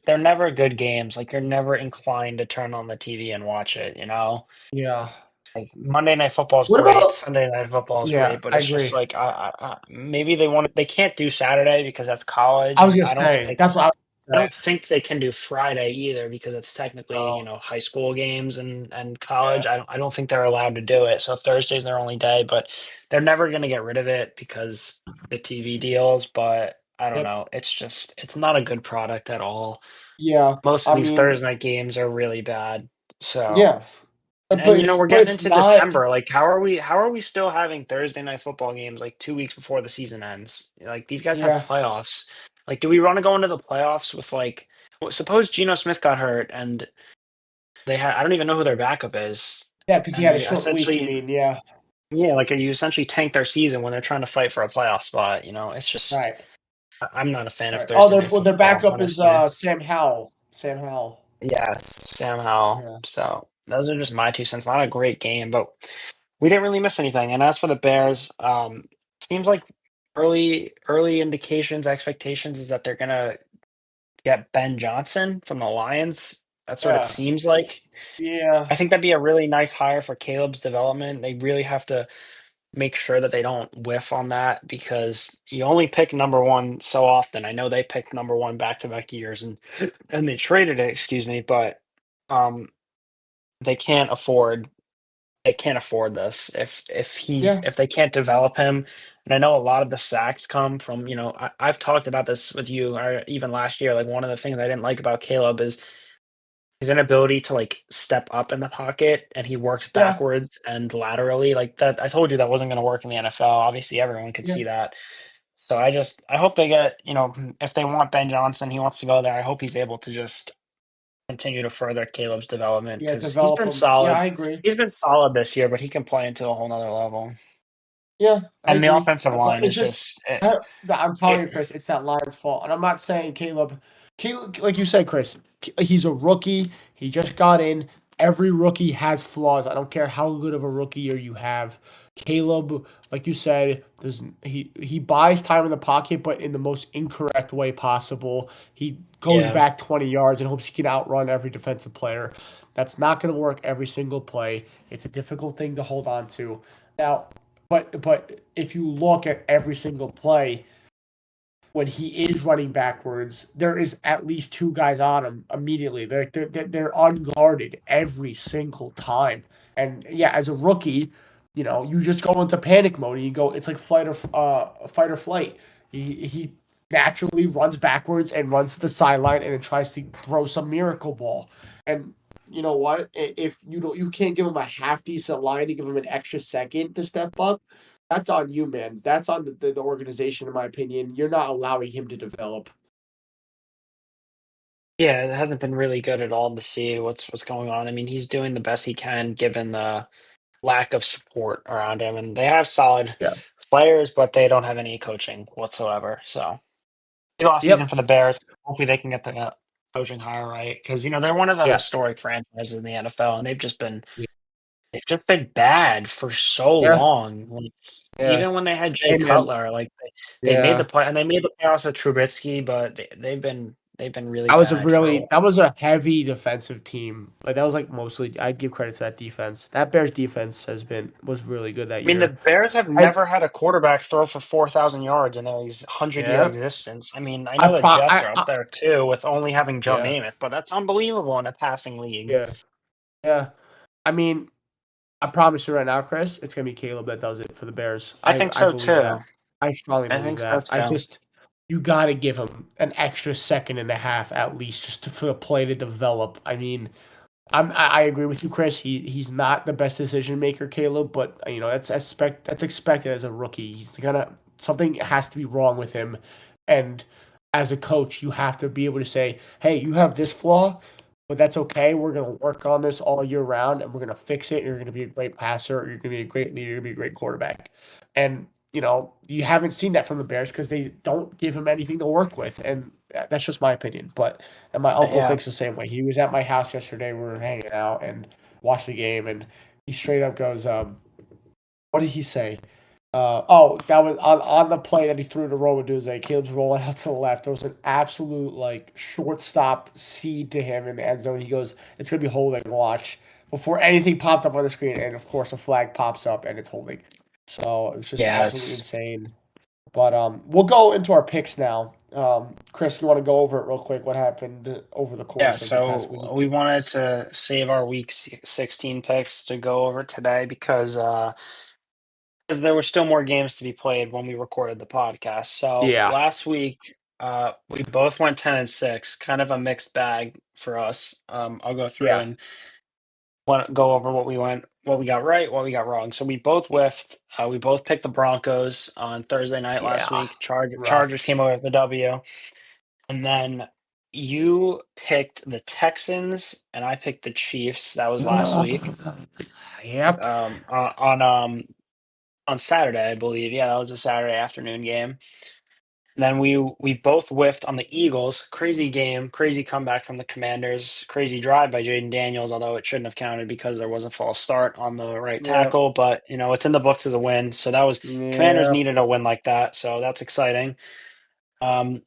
they're never good games. Like you're never inclined to turn on the TV and watch it. You know. yeah. Like Monday Night Football is What great, about? Sunday Night Football is Yeah, great, but I it's just agree. like maybe they can't do Saturday because that's college, I was and gonna say that's what I was I gonna say. don't think they can do Friday either because it's technically No. high school games and Yeah. college. I don't think they're allowed to do it. So Thursday's their only day, but they're never going to get rid of it because the TV deals. But I don't Yep. know. It's not a good product at all. Yeah. Most of I these mean, Thursday night games are really bad. So. yeah. And we're But getting it's into not. December. Like, how are we still having Thursday night football games like 2 weeks before the season ends? Like, these guys have Yeah. playoffs. Like, do we want to go into the playoffs with like, suppose Geno Smith got hurt and I don't even know who their backup is, Yeah, because he and had a they short week. You essentially, mean? Yeah. yeah, like you essentially tank their season when they're trying to fight for a playoff spot. It's just Right. I'm not a fan of Right. Oh, Thursday night their football, backup is honestly. Sam Howell. Sam Howell. Yes, Sam Howell. Yeah. So those are just my 2 cents. Not a great game, but we didn't really miss anything. And as for the Bears, seems like early indications, expectations is that they're gonna get Ben Johnson from the Lions. That's what it Yeah. seems like. Yeah. I think that'd be a really nice hire for Caleb's development. They really have to make sure that they don't whiff on that because you only pick number one so often. I know they picked number one back to back years and they traded it, excuse me, but um they can't afford this Yeah. if they can't develop him. And I know a lot of the sacks come from, I've talked about this with you or even last year. Like one of the things I didn't like about Caleb is his inability to like step up in the pocket and he works Yeah. backwards and laterally like that. I told you that wasn't going to work in the NFL. Obviously everyone could Yeah. see that. So I hope they get, if they want Ben Johnson, he wants to go there. I hope he's able to just continue to further Caleb's development Yeah. because he's Develop been them. Yeah, solid. I agree. He's been solid this year, but he can play into a whole nother level. Yeah, I And the agree. offensive But line it's is just, just I'm telling it you, Chris, it's that Lions' fault. And I'm not saying Caleb, like you said, Chris, he's a rookie. He just got in. Every rookie has flaws. I don't care how good of a rookie year you have. Caleb, like you said, doesn't he buys time in the pocket, but in the most incorrect way possible. He goes yeah. back 20 yards and hopes he can outrun every defensive player. That's not going to work every single play. It's a difficult thing to hold on to. Now, but if you look at every single play, when he is running backwards, there is at least two guys on him immediately. They're unguarded every single time. And yeah, as a rookie, you just go into panic mode and you go. It's like fight or flight. He naturally runs backwards and runs to the sideline and then tries to throw some miracle ball. And you know what? If you can't give him a half decent line to give him an extra second to step up, that's on you, man. That's on the organization, in my opinion. You're not allowing him to develop. Yeah, it hasn't been really good at all to see what's going on. I mean, he's doing the best he can given the lack of support around him, and they have solid Yeah. players, but they don't have any coaching whatsoever. So, big off season Yep. for the Bears. Hopefully, they can get the coaching hire right because they're one of the Yeah. historic franchises in the NFL, and they've just been bad for so Yeah. long. Like, Yeah. even when they had Jay Hey, man. Cutler, like they made the Yeah. play and they made the playoffs with Trubisky, but they've been really bad for a while. That was a heavy defensive team. Like that was like mostly I'd give credit to that defense. That Bears defense was really good that I mean, the year. Bears have I never had a quarterback throw for 4,000 yards in his 100-year yeah. existence. I mean, I I know the pro Jets are up there too with only having Joe yeah. Namath, but that's unbelievable in a passing league. Yeah. Yeah. I mean, I promise you right now, Chris, it's gonna be Caleb that does it for the Bears. I I think I so believe that. too. I strongly I believe think so that. I too. just you got to give him an extra second and a half at least just for the play to develop. I mean, I agree with you, Chris. He's not the best decision maker, Caleb, but that's expected as a rookie. He's gonna something has to be wrong with him, and as a coach, you have to be able to say, "Hey, you have this flaw, but that's okay. We're gonna work on this all year round, and we're gonna fix it. You're gonna be a great passer. You're gonna be a great leader. You're gonna be a great quarterback." And you haven't seen that from the Bears because they don't give him anything to work with, and that's just my opinion. But and my uncle Yeah, thinks the same way. He was at my house yesterday. We were hanging out and watched the game, and he straight up goes, "What did he say? That was on the play that he threw to Romaduze. Caleb's rolling out to the left. There was an absolute like shortstop seed to him in the end zone. He goes, "It's gonna be holding. Watch." Before anything popped up on the screen, and of course a flag pops up and it's holding. So it's just yeah, absolutely it's insane. But we'll go into our picks now. Chris, you want to go over it real quick? What happened over the yeah. course of the past So week? we wanted to save our week 16 picks to go over today because there were still more games to be played when we recorded the podcast. So Yeah, last week, we both went 10-6, kind of a mixed bag for us. I'll go through yeah, and go over what we got right, what we got wrong. So we both whiffed. We both picked the Broncos on Thursday night last yeah. week. Chargers Rough. came away with the W, and then you picked the Texans, and I picked the Chiefs. That was last week. Yep. Um, on on um on Saturday, I believe. Yeah, that was a Saturday afternoon game. Then we both whiffed on the Eagles. Crazy game, crazy comeback from the Commanders. Crazy drive by Jaden Daniels, although it shouldn't have counted because there was a false start on the right Yep. tackle. But it's in the books as a win. So that was Commanders Yep. needed a win like that. So that's exciting. Um,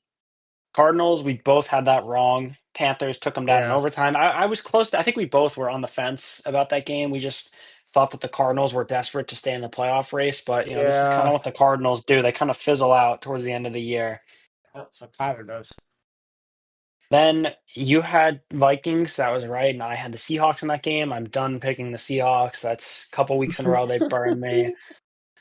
Cardinals, we both had that wrong. Panthers took them down in Yeah. overtime. I was close to. I think we both were on the fence about that game. We just thought that the Cardinals were desperate to stay in the playoff race. But this is kind of Yeah. what the Cardinals do. They kind of fizzle out towards the end of the year. That's what Tyler does. Then you had Vikings, that was right, and I had the Seahawks in that game. I'm done picking the Seahawks. That's a couple weeks in a row they've burned me.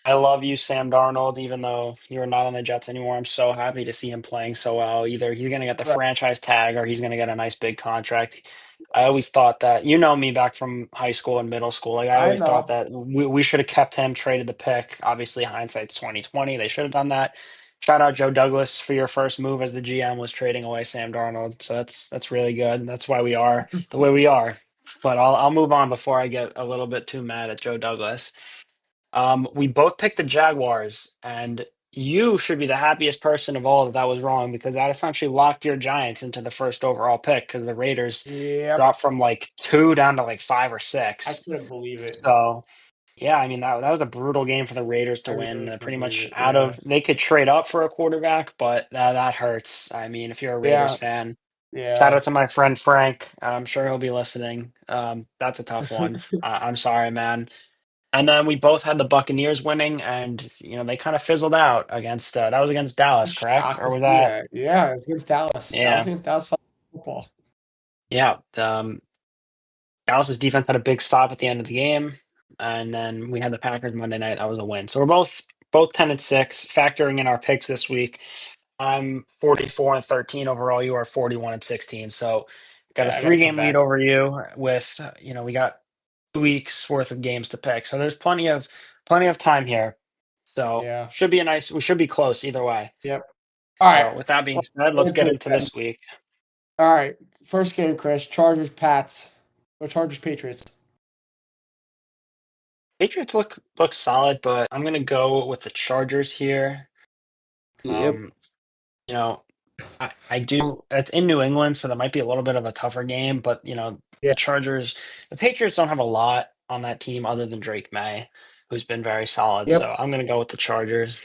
I love you, Sam Darnold, even though you're not on the Jets anymore. I'm so happy to see him playing so well. Either he's going to get the Right. franchise tag or he's going to get a nice big contract. I always thought that, me back from high school and middle school. Like I I always thought know. that we should have kept him, traded the pick. Obviously, hindsight's 2020. They should have done that. Shout out Joe Douglas for your first move as the GM was trading away Sam Darnold. So that's really good. That's why we are the way we are. But I'll move on before I get a little bit too mad at Joe Douglas. We both picked the Jaguars, and you should be the happiest person of all that that was wrong because that essentially locked your Giants into the first overall pick because the Raiders Yep. dropped from like 2 down to like 5 or I 6. couldn't believe it. So, yeah, I mean that was a brutal game for the Raiders I to win. really couldn't Pretty believe much it. out Yeah. of they could trade up for a quarterback, but that hurts. I mean, if you're a Raiders Yeah. fan, shout Yeah. out to my friend Frank. I'm sure he'll be listening. That's a tough one. I'm sorry, man. And then we both had the Buccaneers winning, and they kind of fizzled out against. That was against I Dallas, was correct? shocked Or to was see that? that. Yeah, it's against Dallas. Dallas Yeah, against Dallas football. yeah. Dallas's defense had a big stop at the end of the game, and then we had the Packers Monday night. That was a win. So we're both 10-6. Factoring in our picks this week, I'm 44-13 overall. You are 41-16. So got a Yeah, I got to come 3-game lead back. over you. With we got 2 weeks worth of games to pick, so there's plenty of time here. So Yeah. should be a nice. We should be close either way. Yep. All right. So with that being Let's said, go let's into get it into then. this week. All right. First game, Chris. Chargers, Pats. Or Chargers, Patriots. Patriots look solid, but I'm gonna go with the Chargers here. Yep. Um, you know, I do. It's in New England, so that might be a little bit of a tougher game. But Yeah. the Chargers, the Patriots don't have a lot on that team other than Drake May, who's been very solid. Yep. So I'm gonna go with the Chargers.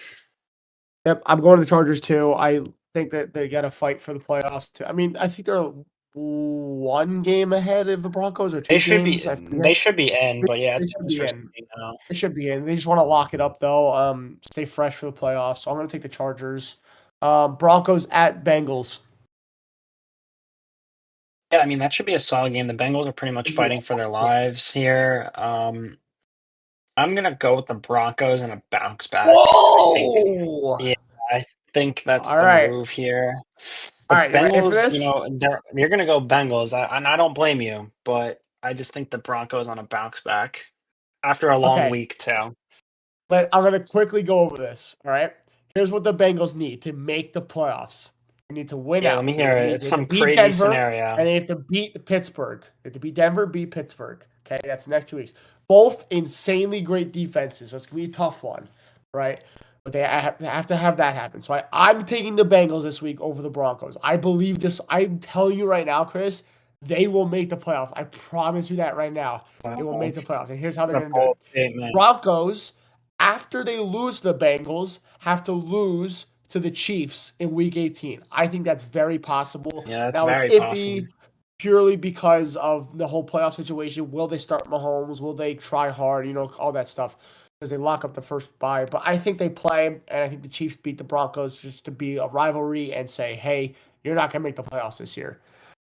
Yep. I'm going to the Chargers too. I think that they got to fight for the playoffs too. I mean, I think they're one game ahead of the Broncos or They two should games. be I they forget. should be in, but yeah, They it's should games be for in. seeding now. They should be in. They just want to lock it up though. Stay fresh for the playoffs. So I'm going to take the Chargers. Broncos at Bengals. Yeah, I mean that should be a solid game. The Bengals are pretty much Should be fighting for their lives here. I'm gonna go with the Broncos and a bounce back. I think, Whoa! yeah, I think that's All the right. move here. All The right. You ready for Bengals, this? you're gonna go Bengals, and I don't blame you, but I just think the Broncos on a bounce back after a long Okay. week too. But I'm gonna quickly go over this. All right. Here's what the Bengals need to make the playoffs. They need to win Yeah, let out. me So hear it. It's they have to some beat crazy Denver scenario. and they have to beat the Pittsburgh. They have to beat Denver, beat Pittsburgh. Okay, that's the next 2 weeks. Both insanely great defenses, so it's gonna be a tough one, right? But they have to have that happen. So I'm taking the Bengals this week over the Broncos. I believe this. I'm telling you right now, Chris, they will make the playoffs. I promise you that right now. They will Wow, make the playoffs. And here's how it's they're a gonna do it. bold statement. Broncos, after they lose to the Bengals, have to lose to the Chiefs in week 18. I think that's very possible. Yeah, that's Now, it's very possible. iffy purely because of the whole playoff situation. Will they start Mahomes? Will they try hard? All that stuff because they lock up the first bye. But I think they play, and I think the Chiefs beat the Broncos just to be a rivalry and say, hey, you're not going to make the playoffs this year.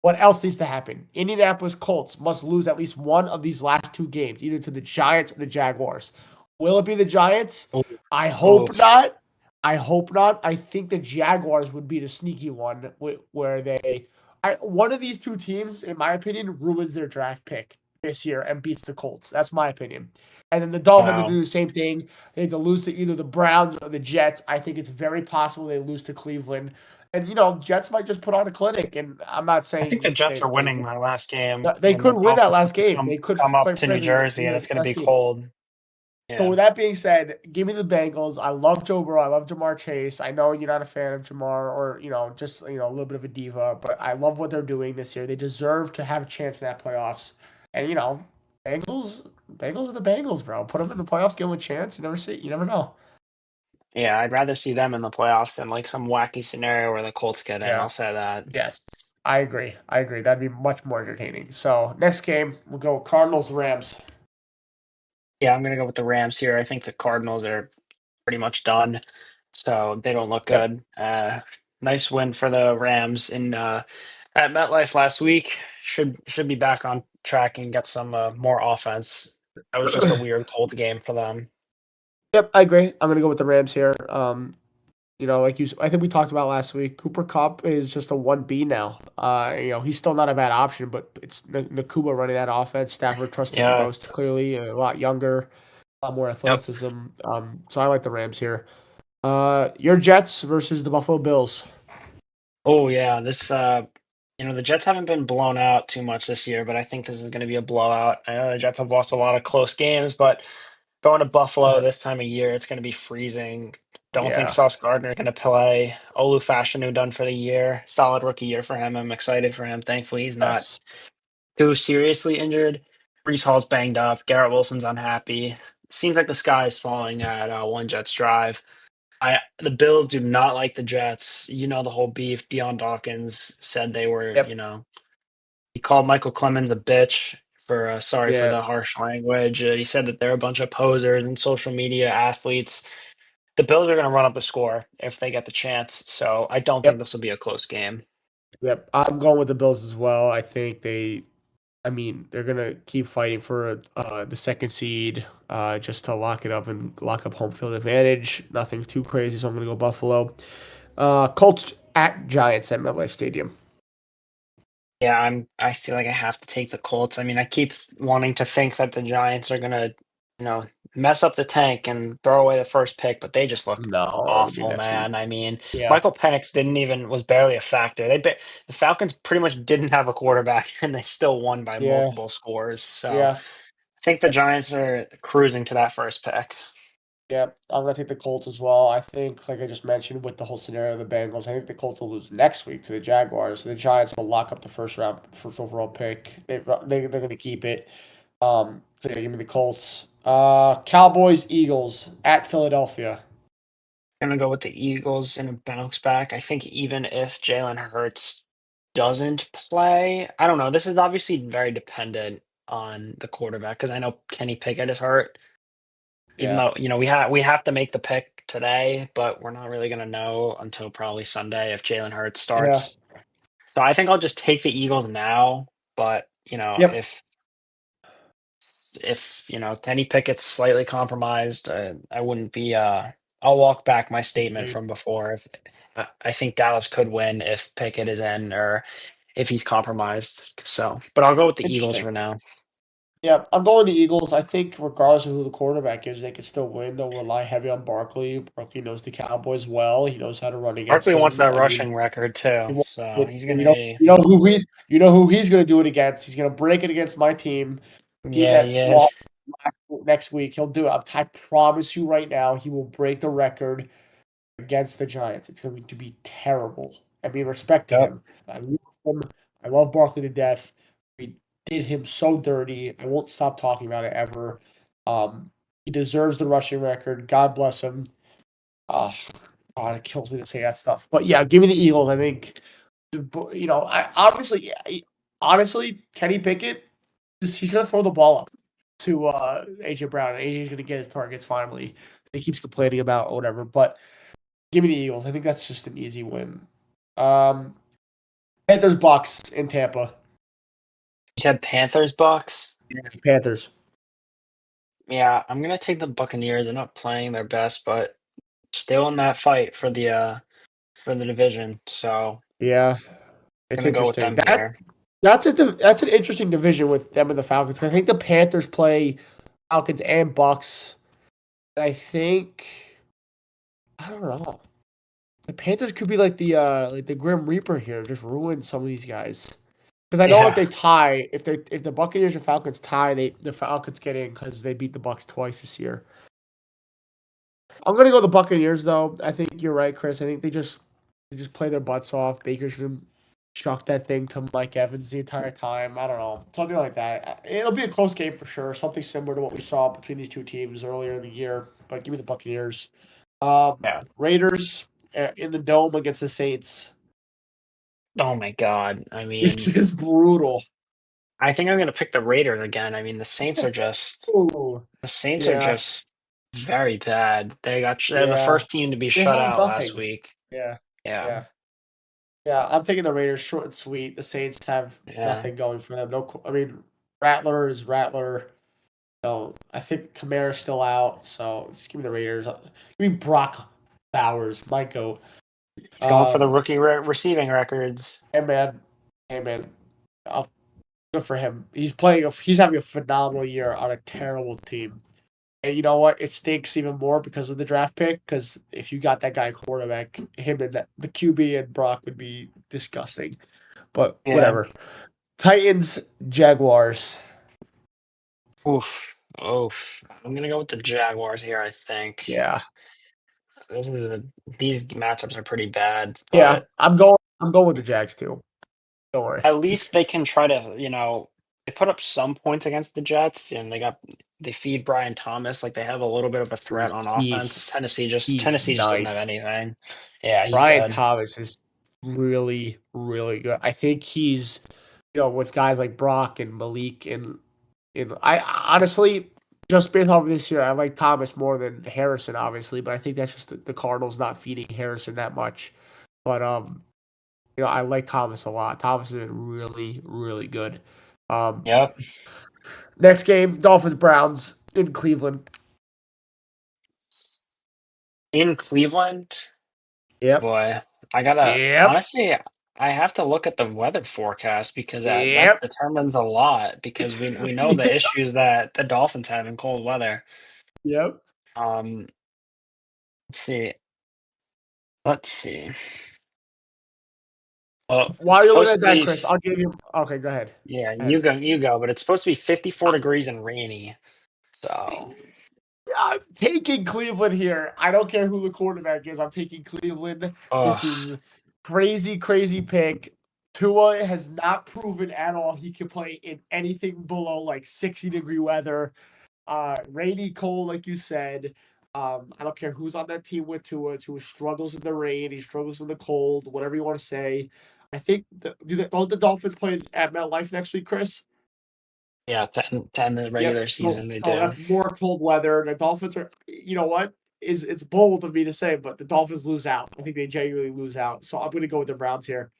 What else needs to happen? Indianapolis Colts must lose at least one of these last two games, either to the Giants or the Jaguars. Will it be the Giants? Oof. I hope Oof. not. I hope not. I think the Jaguars would be the sneaky one where one of these two teams, in my opinion, ruins their draft pick this year and beats the Colts. That's my opinion. And then the Dolphins have to Wow. do the same thing. They have to lose to either the Browns or the Jets. I think it's very possible they lose to Cleveland. And Jets might just put on a clinic. And I'm not I think the saying Jets they are they winning that last game, they and the could win that Dolphins have last to game. come They could, come up quite to New frankly, Jersey, win and the it's gonna last be game. cold. So Yeah. with that being said, give me the Bengals. I love Joe Burrow. I love Jamar Chase. I know you're not a fan of Jamar or just a little bit of a diva, but I love what they're doing this year. They deserve to have a chance in that playoffs. And Bengals are the Bengals, bro. Put them in the playoffs, give them a chance. You never know. Yeah, I'd rather see them in the playoffs than, like, some wacky scenario where the Colts get in, Yeah. I'll say that. Yes. I agree. I agree. That'd be much more entertaining. So next game, we'll go Cardinals Rams. Yeah, I'm gonna go with the Rams here. I think the Cardinals are pretty much done, so they don't look Yep. good. Nice win for the Rams at MetLife last week. Should be back on track and get some more offense. That was just a weird cold game for them. Yep, I agree. I'm gonna go with the Rams here. I think we talked about last week. Cooper Cup is just a 1B now. He's still not a bad option, but it's Nakuba running that offense. Stafford trusted the Yeah. most clearly, a lot younger, a lot more Yep. athleticism. So I like the Rams here. Your Jets versus the Buffalo Bills. Oh yeah, the Jets haven't been blown out too much this year, but I think this is going to be a blowout. I know the Jets have lost a lot of close games, but going to Buffalo this time of year, it's going to be freezing. Don't think Yeah. Sauce Gardner going to play. Olu Fashanu done for the year. Solid rookie year for him. I'm excited for him. Thankfully, he's not Yes. too seriously injured. Brees Hall's banged up. Garrett Wilson's unhappy. Seems like the sky is falling at one Jets drive. The Bills do not like the Jets. You know the whole beef. Deion Dawkins said they were, Yep. he called Michael Clemens a bitch for sorry for Yeah. the harsh language. He said that they're a bunch of posers and social media athletes. The Bills are going to run up the score if they get the chance. So I don't think Yep. this will be a close game. Yep. I'm going with the Bills as well. I think they're gonna keep fighting for the second seed, just to lock it up and lock up home field advantage. Nothing too crazy, so I'm gonna go Buffalo. Colts at Giants at MetLife Stadium. Yeah, I feel like I have to take the Colts. I mean, I keep wanting to think that the Giants are gonna, you know, mess up the tank and throw away the first pick, but they just look No, it'll be awful, next week. man. I mean, Yeah, Michael Penix was barely a factor. The Falcons pretty much didn't have a quarterback and they still won by yeah, multiple scores. So yeah, I think the Giants are cruising to that first pick. yeah. I'm gonna take the Colts as well. I think, like I just mentioned, with the whole scenario of the Bengals, I think the Colts will lose next week to the Jaguars. The Giants will lock up the first overall pick. They're gonna keep it. So yeah, give me the Colts. Cowboys Eagles at Philadelphia. Gonna go with the Eagles in a bounce back. I think even if Jalen Hurts doesn't play, I don't know. This is obviously very dependent on the quarterback because I know Kenny Pickett is hurt. Even Yeah. though we have to make the pick today, but we're not really gonna know until probably Sunday if Jalen Hurts Yeah. starts. So I think I'll just take the Eagles now. But Yep. if Kenny Pickett's slightly compromised, I wouldn't be I'll walk back my statement from before. If I think Dallas could win if Pickett is in or if he's compromised. So, but I'll go with the Eagles Interesting. for now. Yeah, I'm going the Eagles. I think regardless of who the quarterback is, they could still win. They'll rely heavy on Barkley. Barkley knows the Cowboys well. He knows how to run against Barkley wants them. that I mean, rushing record too, he won't so do it. he's And gonna be. you know who he's going to do it against. He's going to break it against my team Yeah, that he is. lost next week. He'll do it. I promise you right now, he will break the record against the Giants. It's going to be terrible. I mean, respect to Yep. him. I love him. I love Barkley to death. We did him so dirty. I won't stop talking about it ever. He deserves the rushing record. God bless him. Uh, God, it kills me to say that stuff. But yeah, give me the Eagles. I think, I obviously, honestly, Kenny Pickett, he's going to throw the ball up to AJ Brown. AJ's going to get his targets finally. He keeps complaining about whatever, but give me the Eagles. I think that's just an easy win. Um, Panthers Bucks in Tampa. You said Panthers, Bucks. Yeah, Panthers. Yeah, I'm gonna take the Buccaneers. They're not playing their best, but still in that fight for the division. So Yeah, it's gonna go with interesting. them here. That's an interesting division with them and the Falcons. I think the Panthers play Falcons and Bucks. I think I don't know. The Panthers could be like the Grim Reaper here, just ruin some of these guys. Because I know if Yeah, they tie, if the Buccaneers and Falcons tie, the Falcons get in because they beat the Bucks twice this year. I'm gonna go the Buccaneers though. I think you're right, Chris. I think they just play their butts off. Baker's gonna chuck that thing to Mike Evans the entire time. I don't know, something like that. It'll be a close game for sure. Something similar to what we saw between these two teams earlier in the year. But give me the Buccaneers. yeah. Raiders in the dome against the Saints. Oh my God. This is brutal. I think I'm gonna pick the Raiders again. Ooh, The Saints are yeah, just very bad. They're the yeah. first team to be They shut have out last nothing. week. Yeah, Yeah, yeah. Yeah, I'm taking the Raiders short and sweet. The Saints have yeah. nothing going for them. No, I mean, Rattler is Rattler. No, I think Kamara's still out, so just give me the Raiders. Give me Brock Bowers, my goat. He's going for the Um, rookie receiving records. hey man, hey man, I'll, good for him. He's playing. He's having a phenomenal year on a terrible team. And you know what? It stinks even more because of the draft pick. Because if you got that guy quarterback, him and the QB and Brock would be disgusting. But Yeah. whatever. Titans, Jaguars. Oof. Oof. I'm gonna go with the Jaguars here, I think. Yeah, This is a these matchups are pretty bad, yeah. but I'm going with the Jags too. Don't worry. at least they can try to, they put up some points against the Jets and they feed Brian Thomas, like they have a little bit of a threat on He's offense. he's Tennessee just doesn't have nice. anything. Yeah, he's Brian good. Thomas is really really good. I think he's with guys like Brock and Malik and I honestly just based off of this year, I like Thomas more than Harrison, obviously, but I think that's just the Cardinals not feeding Harrison that much. But I like Thomas a lot. Thomas has been really, really good. Um, Yep. Next game, Dolphins Browns in Cleveland. In Cleveland, Yep. boy, I gotta Yep. honestly, I have to look at the weather forecast because that Yep. determines a lot because we know the issues that the Dolphins have in cold weather. Yep. Um, let's see. Let's see. Well, it's While you're looking supposed at to that, be Chris, I'll give you. Okay, go ahead. yeah, Go ahead. you go, but it's supposed to be 54 degrees and rainy. So, I'm taking Cleveland here. I don't care who the quarterback is. I'm taking Cleveland. This ugh. is crazy, crazy pick. Tua has not proven at all he can play in anything below like 60-degree weather. Rainy, cold, like you said. I don't care who's on that team with Tua. Tua struggles in the rain. He struggles in the cold. Whatever you want to say. I think don't the Dolphins play at MetLife next week, Chris? Yeah, 10 the Yep. regular season they So do. that's more cold weather. The Dolphins are. You know what? Is it's bold of me to say, but the Dolphins lose out. I think they genuinely lose out. So I'm going to go with the Browns here.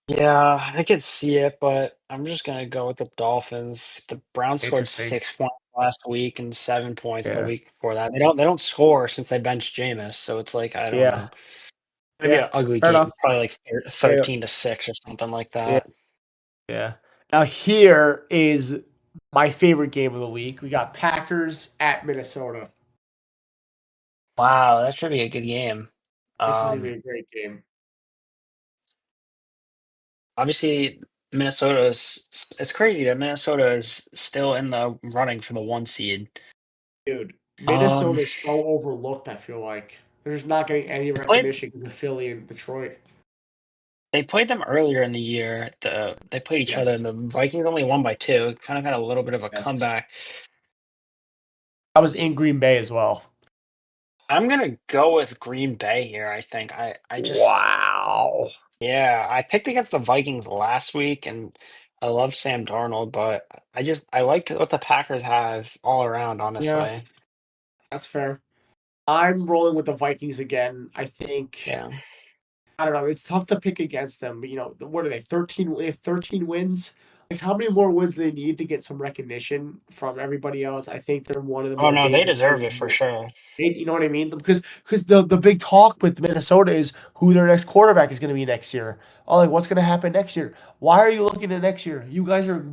Yeah, I could see it, but I'm just gonna go with the Dolphins. The Browns scored Interesting. 6 points last week and 7 points the Yeah. week before that. They don't score since they benched Jameis, so it's like, I don't Yeah. know. Gonna be Yeah. an ugly Fair game, enough. probably like Yeah. 13-6 or something like Yeah. that. Yeah. Now here is my favorite game of the week. We got Packers at Minnesota. Wow, that should be a good game. This is gonna Um, be a great game. Obviously, Minnesota is it's crazy that Minnesota is still in the running for the 1 seed. Dude, Um, Minnesota is so overlooked, I feel like. They're just not getting any they played recognition because of Philly and Detroit. they played them earlier in the year. They played each other, Yes. and the Vikings only won by 2. Kind of had a little bit of a Yes. comeback. I was in Green Bay as well. I'm gonna go with Green Bay here, I think. I just Wow. yeah, I picked against the Vikings last week, and I love Sam Darnold, but I like what the Packers have all around, Yeah, honestly. that's fair. I'm rolling with the Vikings again. I think Yeah. I don't know. It's tough to pick against them. But, what are they? 13. They have 13 wins. Like, how many more wins do they need to get some recognition from everybody else? I think they're one of the Oh more no, they dangerous deserve teams. it for sure. You know what I mean? Because the big talk with Minnesota is who their next quarterback is going to be next year. Oh, like what's going to happen next year? Why are you looking at next year? You guys are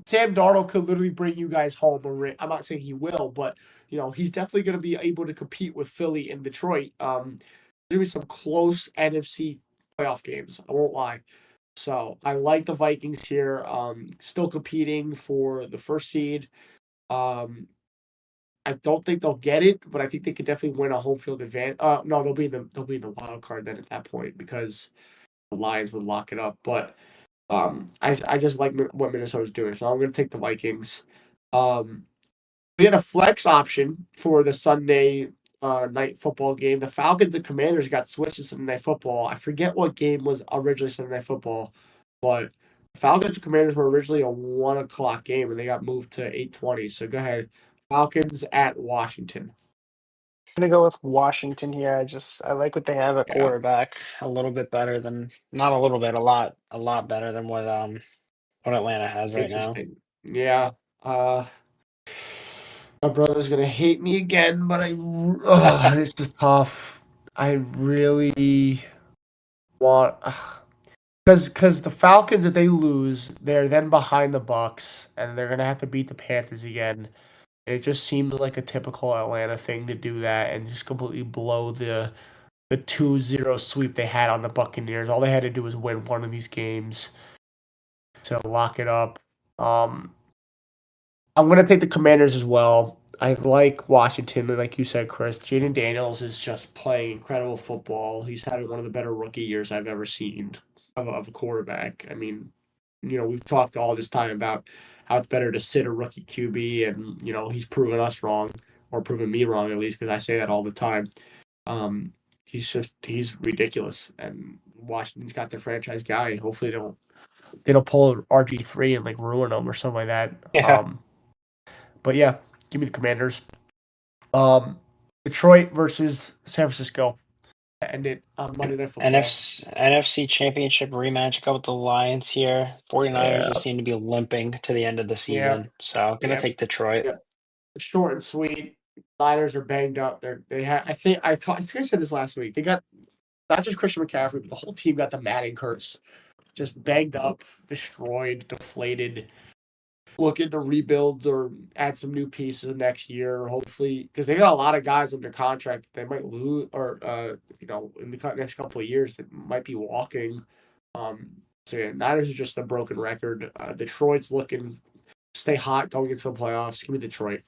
Sam Darnold could literally bring you guys home. I'm not saying he will, but he's definitely going to be able to compete with Philly and Detroit. There's gonna be some close NFC playoff games. I won't lie. So I like the Vikings here. Still competing for the first seed. Um, I don't think they'll get it, but I think they could definitely win a home field advantage. No, they'll be in the wild card then at that point because the Lions would lock it up. But I just like what Minnesota's doing, so I'm going to take the Vikings. Um, we had a flex option for the Sunday night football game. The Falcons and Commanders got switched to Sunday night football. I forget what game was originally Sunday night football, but Falcons and Commanders were originally a 1 o'clock game, and they got moved to 8:20. So go ahead, Falcons at Washington. I'm gonna go with Washington here. I like what they have at Yeah, quarterback a little bit better than not a little bit, a lot better than what Atlanta has right now. interesting. Yeah, uh, my brother's gonna hate me again, but this is tough. I really want. Because the Falcons, if they lose, they're then behind the Bucks, and they're gonna have to beat the Panthers again. It just seems like a typical Atlanta thing to do that and just completely blow the 2-0 sweep they had on the Buccaneers. All they had to do was win one of these games to lock it up. Um, I'm gonna take the Commanders as well. I like Washington, like you said, Chris. Jaden Daniels is just playing incredible football. He's having one of the better rookie years I've ever seen of a quarterback. I mean, we've talked all this time about how it's better to sit a rookie QB, and he's proven us wrong, or proven me wrong at least, because I say that all the time. Um, he's ridiculous, and Washington's got their franchise guy. Hopefully, they don't pull RG3 and like ruin them or something like that. Yeah. But yeah, give me the Commanders. Um, Detroit versus San Francisco. End it on Monday Night Football. NFC Championship rematch. Go with the Lions here. 49ers Yeah, just seem to be limping to the end of the yeah, season, so I'm gonna yeah, take Detroit. yeah. Short and sweet. Niners are banged up. They have. I think I said this last week. They got not just Christian McCaffrey, but the whole team got the Madden curse. Just banged up, destroyed, deflated. Looking to rebuild or add some new pieces next year, hopefully, because they got a lot of guys under contract that they might lose, or in the next couple of years that might be walking. So yeah, Niners are just a broken record. Detroit's looking stay hot going into the playoffs. Give me Detroit.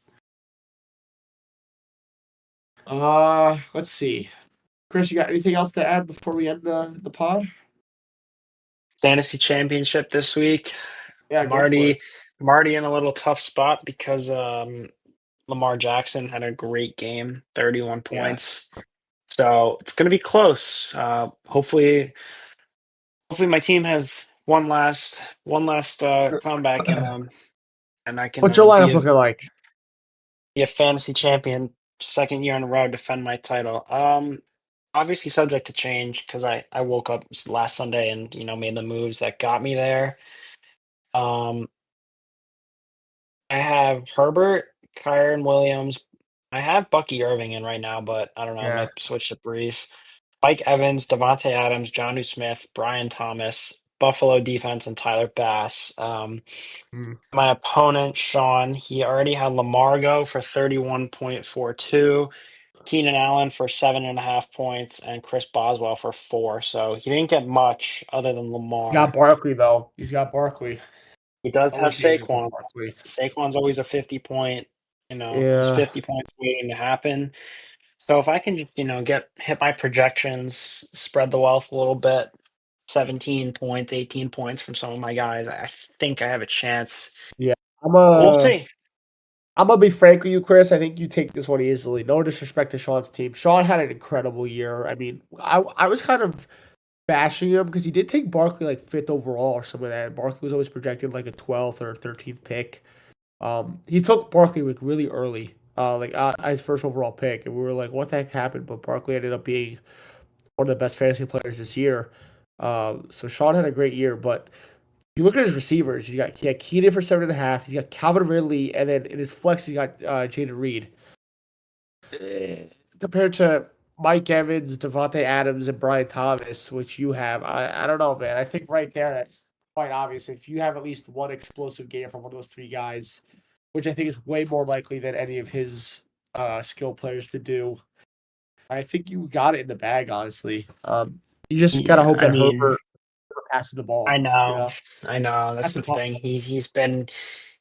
Let's see, Chris, you got anything else to add before we end the pod? Fantasy Championship this week. Yeah, I'm go for it. already I'm already in a little tough spot because Lamar Jackson had a great game, 31 Yeah. points. So it's gonna be close. Hopefully my team has one last comeback and I can What's your lineup looking like? be a fantasy champion second year in a row, defend my title. Obviously subject to change because I woke up last Sunday and made the moves that got me there. Um, I have Herbert, Kyron Williams. I have Bucky Irving in right now, but I don't know. I Yeah. might switch to Brees. Mike Evans, Devontae Adams, Jonnu Smith, Brian Thomas, Buffalo defense, and Tyler Bass. Mm. My opponent, Sean, he already had Lamar go for 31.42, Keenan Allen for 7.5 points, and Chris Boswell for 4. So he didn't get much other than He got Lamar. Barkley though. He's got Barkley. He does All have those games with Saquon. Barkley. Saquon's always a 50 point, he's Yeah. 50 points waiting to happen. So if I can just, get hit my projections, spread the wealth a little bit, 17 points, 18 points from some of my guys, I think I have a chance. Yeah. We'll see. I'm gonna be frank with you, Chris. I think you take this one easily. No disrespect to Sean's team. Sean had an incredible year. I mean, I was kind of bashing him because he did take Barkley like fifth overall or something like that. Barkley was always projected like a 12th or 13th pick. He took Barkley like really early, his first overall pick, and we were like, "What the heck happened?" But Barkley ended up being one of the best fantasy players this year. So Sean had a great year, but you look at his receivers. He had Keenan for 7.5. He's got Calvin Ridley, and then in his flex, he got Jaden Reed. Compared to Mike Evans, Devontae Adams, and Brian Thomas, which you have, I don't know, man. I think right there that's quite obvious. If you have at least one explosive game from one of those three guys, which I think is way more likely than any of his skill players to do, I think you got it in the bag. Honestly, you just gotta Yeah, hope I that mean, Herbert passes the ball. I You know, know, I know. That's that's the the tough thing. one.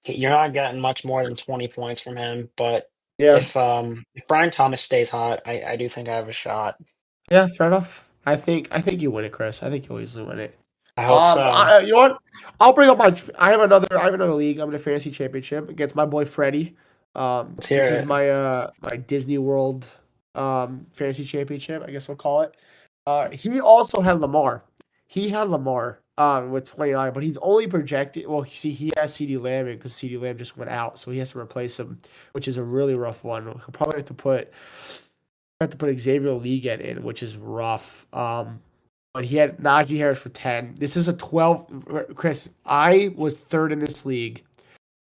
You're not getting much more than 20 points from him. But Yeah. if Brian Thomas stays hot, I do think I have a shot. Yeah, fair enough. I think you win it, Chris. I think you'll easily win it. I hope so. You know what? I'll bring up my. I have another league. I'm in a fantasy championship against my boy Freddie. Let's hear This is it. my Disney World fantasy championship. I guess we'll call it. He also had Lamar. He had Lamar with 29, but he's only projected. Well, see, he has CD Lamb because CD Lamb just went out, so he has to replace him, which is a really rough one. He'll probably have to put Xavier Leggett in, which is rough. But he had Najee Harris for 10. This is a 12. Chris, I was third in this league.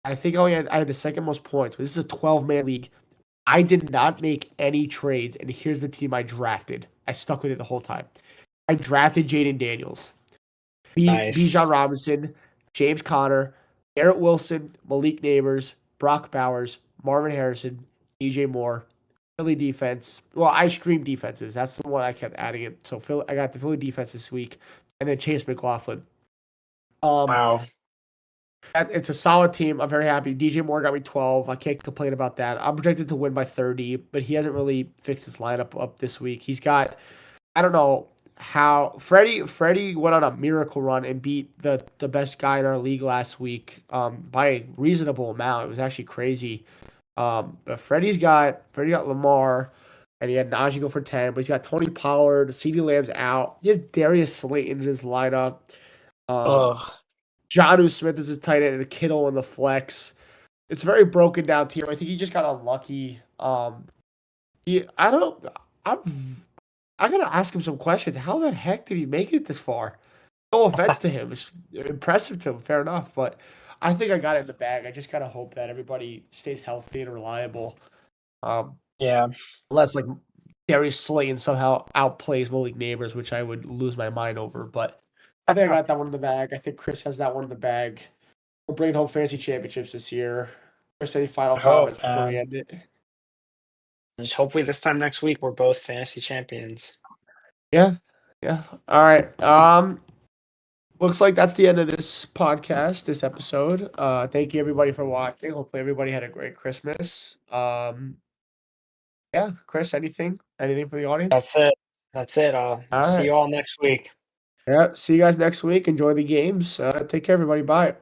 I had the second most points, but this is a 12-man league. I did not make any trades, and here's the team I drafted. I stuck with it the whole time. I drafted Jaden Daniels, Bijan Nice. Robinson, James Conner, Garrett Wilson, Malik Neighbors, Brock Bowers, Marvin Harrison, DJ Moore, Philly defense. Well, I streamed defenses. That's the one I kept adding it. So I got the Philly defense this week, and then Chase McLaughlin. Um, Wow. it's a solid team. I'm very happy. DJ Moore got me 12. I can't complain about that. I'm projected to win by 30, but he hasn't really fixed his lineup up this week. He's got, I don't know how Freddie went on a miracle run and beat the best guy in our league last week by a reasonable amount. It was actually crazy. But Freddie got Lamar, and he had Najee go for 10, but he's got Tony Pollard, CeeDee Lamb's out. He has Darius Slayton in his lineup. Um, Ugh. Jonnu Smith is his tight end, and Kittle in the flex. It's a very broken down team. I think he just got unlucky. I don't. I'm. I gotta ask him some questions. How the heck did he make it this far? No offense to him, it's impressive to him. Fair enough, but I think I got it in the bag. I just gotta hope that everybody stays healthy and reliable. Um, Yeah. unless like Darius Slayton somehow outplays Malik Neighbors, which I would lose my mind over. But I think I got that one in the bag. I think Chris has that one in the bag. We're bringing home fantasy championships this year. Chris, any final I hope, comments before we man. end it? Just hopefully this time next week we're both fantasy champions. Yeah, yeah. All right. Looks like that's the end of this podcast, this episode. Thank you everybody for watching. Hopefully everybody had a great Christmas. Yeah, Chris, anything for the audience? That's it. That's it. I'll All see right. you all next week. Yeah. See you guys next week. Enjoy the games. Take care, everybody. Bye.